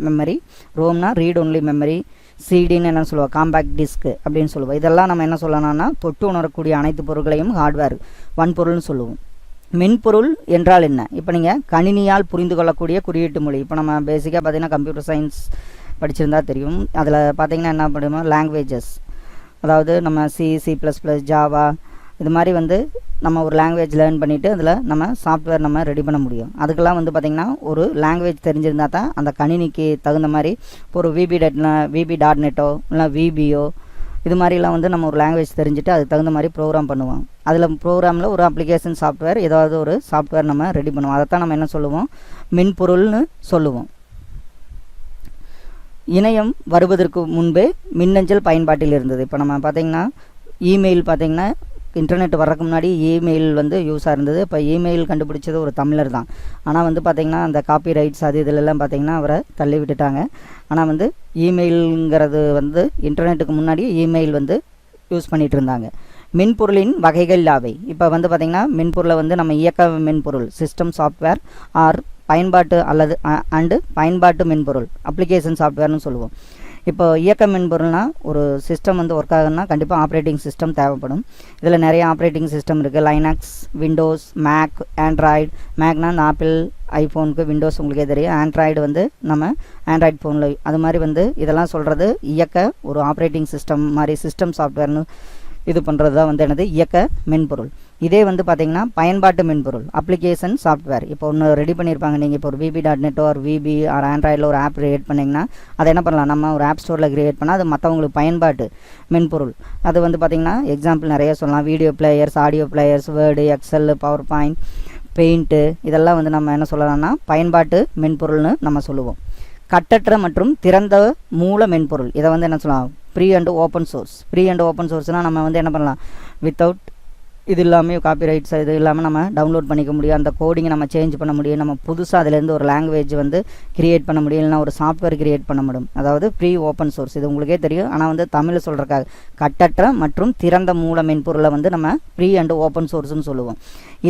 மெமரி, ரோம்னா ரீட் ஒன்லி மெமரி, சிடின்னு என்ன சொல்லுவோம், காம்பேக்ட் டிஸ்க்கு அப்படின்னு சொல்லுவோம். இதெல்லாம் நம்ம என்ன சொல்லலாம்னா தொட்டு உணரக்கூடிய அனைத்து பொருட்களையும் ஹார்ட்வேர், வன்பொருள்னு சொல்லுவோம். மென்பொருள் என்றால் என்ன? இப்போ நீங்கள் கணினியால் புரிந்து கொள்ளக்கூடிய குறியீட்டு மொழி. இப்போ நம்ம பேசிக்காக பார்த்திங்கன்னா கம்ப்யூட்டர் சயின்ஸ் படிச்சிருந்தா தெரியும். அதில் பார்த்திங்கன்னா என்ன பண்ணுமோ லாங்குவேஜஸ், அதாவது நம்ம C++, ஜாவா, இது மாதிரி வந்து நம்ம ஒரு லாங்குவேஜ் லேர்ன் பண்ணிவிட்டு அதில் நம்ம சாஃப்ட்வேர் நம்ம ரெடி பண்ண முடியும். அதுக்கெல்லாம் வந்து பார்த்திங்கன்னா ஒரு லாங்குவேஜ் தெரிஞ்சிருந்தால் தான் அந்த கணினிக்கு தகுந்த மாதிரி இப்போ ஒரு VB.NETஓ இல்லை VBஓ இது மாதிரிலாம் வந்து நம்ம ஒரு லாங்குவேஜ் தெரிஞ்சுட்டு அதுக்கு தகுந்த மாதிரி ப்ரோக்ராம் பண்ணுவோம். அதில் ப்ரோக்ராமில் ஒரு அப்ளிகேஷன் சாஃப்ட்வேர், ஏதாவது ஒரு சாஃப்ட்வேர் நம்ம ரெடி பண்ணுவோம். அதைத்தான் நம்ம என்ன சொல்லுவோம், மென்பொருள்னு சொல்லுவோம். இணையம் வருவதற்கு முன்பே மின்னஞ்சல் பயன்பாட்டில் இருந்தது. இப்போ நம்ம பார்த்திங்கன்னா இமெயில், பார்த்திங்கன்னா இன்டர்நெட் வர்றதுக்கு முன்னாடி இமெயில் வந்து யூஸாக இருந்தது. இப்போ இமெயில் கண்டுபிடிச்சது ஒரு தமிழர் தான். ஆனால் வந்து பார்த்திங்கன்னா அந்த காப்பி ரைட்ஸ் அது இதிலெல்லாம் பார்த்திங்கன்னா அவரை தள்ளி விட்டுட்டாங்க. ஆனால் வந்து இமெயிலுங்கிறது வந்து இன்டர்நெட்டுக்கு முன்னாடி இமெயில் வந்து யூஸ் பண்ணிகிட்டு இருந்தாங்க. மென்பொருளின் வகைகள் யாவை? இப்போ வந்து பார்த்திங்கன்னா மென்பொருளை வந்து நம்ம இயக்க மென்பொருள், சிஸ்டம் சாஃப்ட்வேர், ஆர் பயன்பாட்டு அல்லது பயன்பாட்டு மென்பொருள், அப்ளிகேஷன் சாஃப்ட்வேர்னு சொல்லுவோம். இப்போ இயக்க மென்பொருள்னால் ஒரு சிஸ்டம் வந்து ஒர்க் ஆகுதுன்னா கண்டிப்பாக ஆப்ரேட்டிங் சிஸ்டம் தேவைப்படும். இதில் நிறைய ஆப்ரேட்டிங் சிஸ்டம் இருக்குது. Linux, Windows, Mac, Android. மேக்னா இந்த ஆப்பிள் ஐஃபோனுக்கு, விண்டோஸ் உங்களுக்கே தெரியும். ஆண்ட்ராய்டு வந்து நம்ம ஆண்ட்ராய்டு ஃபோனில், அது மாதிரி வந்து இதெல்லாம் சொல்கிறது இயக்க ஒரு ஆப்ரேட்டிங் சிஸ்டம் மாதிரி சிஸ்டம் சாஃப்ட்வேர்னு இது பண்ணுறது தான் வந்து என்னது இயக்க மென்பொருள். இதே வந்து பார்த்திங்கன்னா பயன்பாட்டு மென்பொருள், அப்ளிகேஷன் சாஃப்ட்வேர். இப்போ ஒன்று ரெடி பண்ணியிருப்பாங்க, நீங்கள் இப்போ ஒரு VB.NET ஒரு VB ஆர் ஆண்ட்ராய்டில் ஒரு ஆப் கிரியேட் பண்ணிங்கன்னா அதை என்ன பண்ணலாம், நம்ம ஒரு ஆப் ஸ்டோரில் கிரியேட் பண்ணால் அது மற்றவங்களுக்கு பயன்பாட்டு மென்பொருள். அது வந்து பார்த்திங்கன்னா எக்ஸாம்பிள் நிறைய சொல்லலாம். Video players, audio players, Word, Excel, PowerPoint, Paint, இதெல்லாம் வந்து நம்ம என்ன சொல்லலாம்னா பயன்பாட்டு மென்பொருள்னு நம்ம சொல்லுவோம். கட்டற்ற மற்றும் திறந்த மூல மென்பொருள், இதை வந்து என்ன சொல்லலாம், free and open source. Free and open சோர்ஸ்னால் நம்ம வந்து என்ன பண்ணலாம், வித்தவுட் இது இல்லாமல் காப்பிரைட்ஸ் இது இல்லாமல் நம்ம டவுன்லோட் பண்ணிக்க முடியும். அந்த கோடிங்கை நம்ம சேஞ்ச் பண்ண முடியும். நம்ம புதுசாக அதிலேருந்து ஒரு லாங்குவேஜ் வந்து கிரியேட் பண்ண முடியும், இல்லைனா ஒரு சாஃப்ட்வேர் கிரியேட் பண்ண முடியும். அதாவது ஃப்ரீ ஓப்பன் சோர்ஸ், இது உங்களுக்கே தெரியும். ஆனால் வந்து தமிழில் சொல்கிறக்காக கட்டற்ற மற்றும் திறந்த மூல மென்பொருளை வந்து நம்ம ஃப்ரீ அண்ட் ஓப்பன் சோர்ஸ்னு சொல்லுவோம்.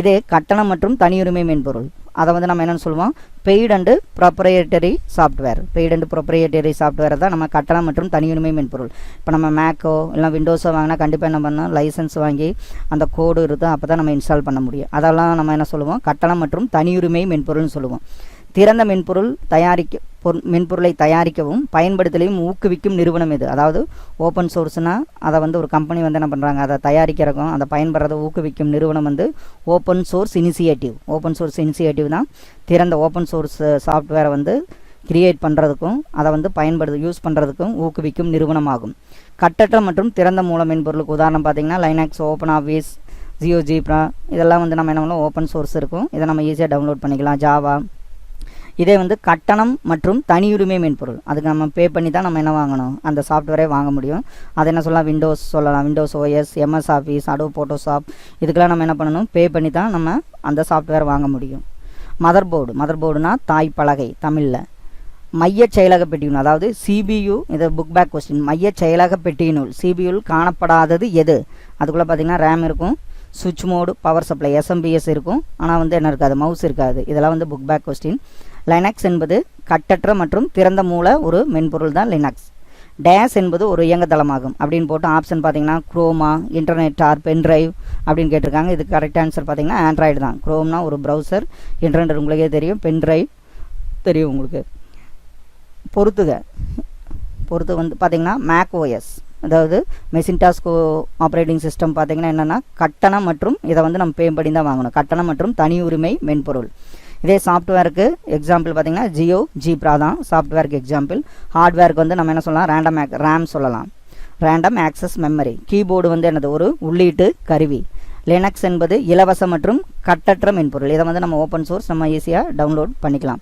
இதே கட்டணம் மற்றும் தனியுரிமை மென்பொருள் அதை வந்து நம்ம என்னென்னு சொல்லுவோம், paid and proprietary software. Paid and proprietary software தான் நம்ம கட்டணம் மற்றும் தனியுரிமை மென்பொருள். இப்போ நம்ம மேக்கோ இல்லை விண்டோஸோ வாங்கினா கண்டிப்பாக என்ன பண்ணணும், லைசன்ஸ் வாங்கி அந்த கோடு இருக்குது, அப்போ தான் நம்ம இன்ஸ்டால் பண்ண முடியும். அதெல்லாம் நம்ம என்ன சொல்லுவோம், கட்டணம் மற்றும் தனியுரிமை மென்பொருள்னு சொல்லுவோம். திறந்த மென்பொருளை தயாரிக்கவும் பயன்படுத்தலையும் ஊக்குவிக்கும் நிறுவனம் இது. அதாவது ஓப்பன் சோர்ஸ்னால் அதை வந்து ஒரு கம்பெனி வந்து என்ன பண்ணுறாங்க, அதை தயாரிக்கிறக்கும் அதை பயன்படுறதை ஊக்குவிக்கும் நிறுவனம் வந்து open source initiative. Open source initiative தான் திறந்த ஓப்பன் சோர்ஸ் சாஃப்ட்வேரை வந்து கிரியேட் பண்ணுறதுக்கும் அதை வந்து யூஸ் பண்ணுறதுக்கும் ஊக்குவிக்கும் நிறுவனமாகும். கட்டற்ற மற்றும் திறந்த மூல மென்பொருளுக்கு உதாரணம் பார்த்திங்கன்னா லைனக்ஸ், ஓப்பன் ஆஃபீஸ், ஜியோஜிப்ரா இதெல்லாம் வந்து நம்ம என்ன பண்ணலாம், ஓப்பன் சோர்ஸ் இருக்கும், இதை நம்ம ஈஸியாக டவுன்லோட் பண்ணிக்கலாம். ஜாவா. இதே வந்து கட்டணம் மற்றும் தனியுரிமை மென்பொருள், அதுக்கு நம்ம பே பண்ணி தான் நம்ம என்ன வாங்கணும், அந்த சாஃப்ட்வேரே வாங்க முடியும். அதை என்ன சொல்லலாம், விண்டோஸ் சொல்லலாம், Windows OS, MS office, Adobe Photoshop இதுக்கெல்லாம் நம்ம என்ன பண்ணணும், பே பண்ணி தான் நம்ம அந்த சாஃப்ட்வேர் வாங்க முடியும். மதர்போர்டுனா தாய் பலகை தமிழில். மைய செயலக பெட்டியினுள், அதாவது சிபியு, இது புக் பேக் கொஸ்டின். மைய செயலக பெட்டியினுள் சிபியுள் காணப்படாதது எது? அதுக்குள்ளே பார்த்திங்கன்னா ரேம் இருக்கும், சுவிட்ச் மோடு, பவர் சப்ளை எஸ்எம்பிஎஸ் இருக்கும், ஆனால் வந்து என்ன இருக்காது, மவுஸ் இருக்காது. இதெல்லாம் வந்து புக் பேக் கொஸ்டின். லைனக்ஸ் என்பது கட்டற்ற மற்றும் திறந்த மூல ஒரு மென்பொருள் தான் லினக்ஸ். டேஸ் என்பது ஒரு இயங்குதளமாகும் அப்படின்னு போட்டு ஆப்ஷன் பார்த்தீங்கன்னா குரோமா, இன்டர்நெட் ஆர் பென்ட்ரைவ் அப்படின்னு கேட்டிருக்காங்க. இதுக்கு கரெக்ட் ஆன்சர் பார்த்தீங்கன்னா ஆண்ட்ராய்டு தான். குரோம்னா ஒரு ப்ரௌசர், இன்டர்நெட் உங்களுக்கே தெரியும், பென்ட்ரைவ் தெரியும் உங்களுக்கு. பொறுத்து வந்து பார்த்திங்கன்னா மேக் ஓஎஸ், அதாவது மெசின்டாஸ் ஆப்ரேட்டிங் சிஸ்டம் பார்த்திங்கன்னா என்னென்னா கட்டணம் மற்றும் இதை வந்து நம்ம பே பண்ணி தான் வாங்கணும், கட்டணம் மற்றும் தனியுரிமை மென்பொருள். இதே சாஃப்ட்வேருக்கு எக்ஸாம்பிள் பார்த்திங்கன்னா ஜியோஜிப்ரா தான் சாஃப்ட்வேருக்கு எக்ஸாம்பிள். ஹார்ட்வேருக்கு வந்து நம்ம என்ன சொல்லலாம், ரேம் சொல்லலாம், ரேண்டம் ஆக்சஸ் மெமரி. கீபோர்டு வந்து என்னது, ஒரு உள்ளீட்டு கருவி. லினக்ஸ் என்பது இலவச மற்றும் கட்டற்ற மென்பொருள். இதை வந்து நம்ம ஓப்பன் சோர்ஸ் நம்ம ஈஸியாக டவுன்லோட் பண்ணிக்கலாம்.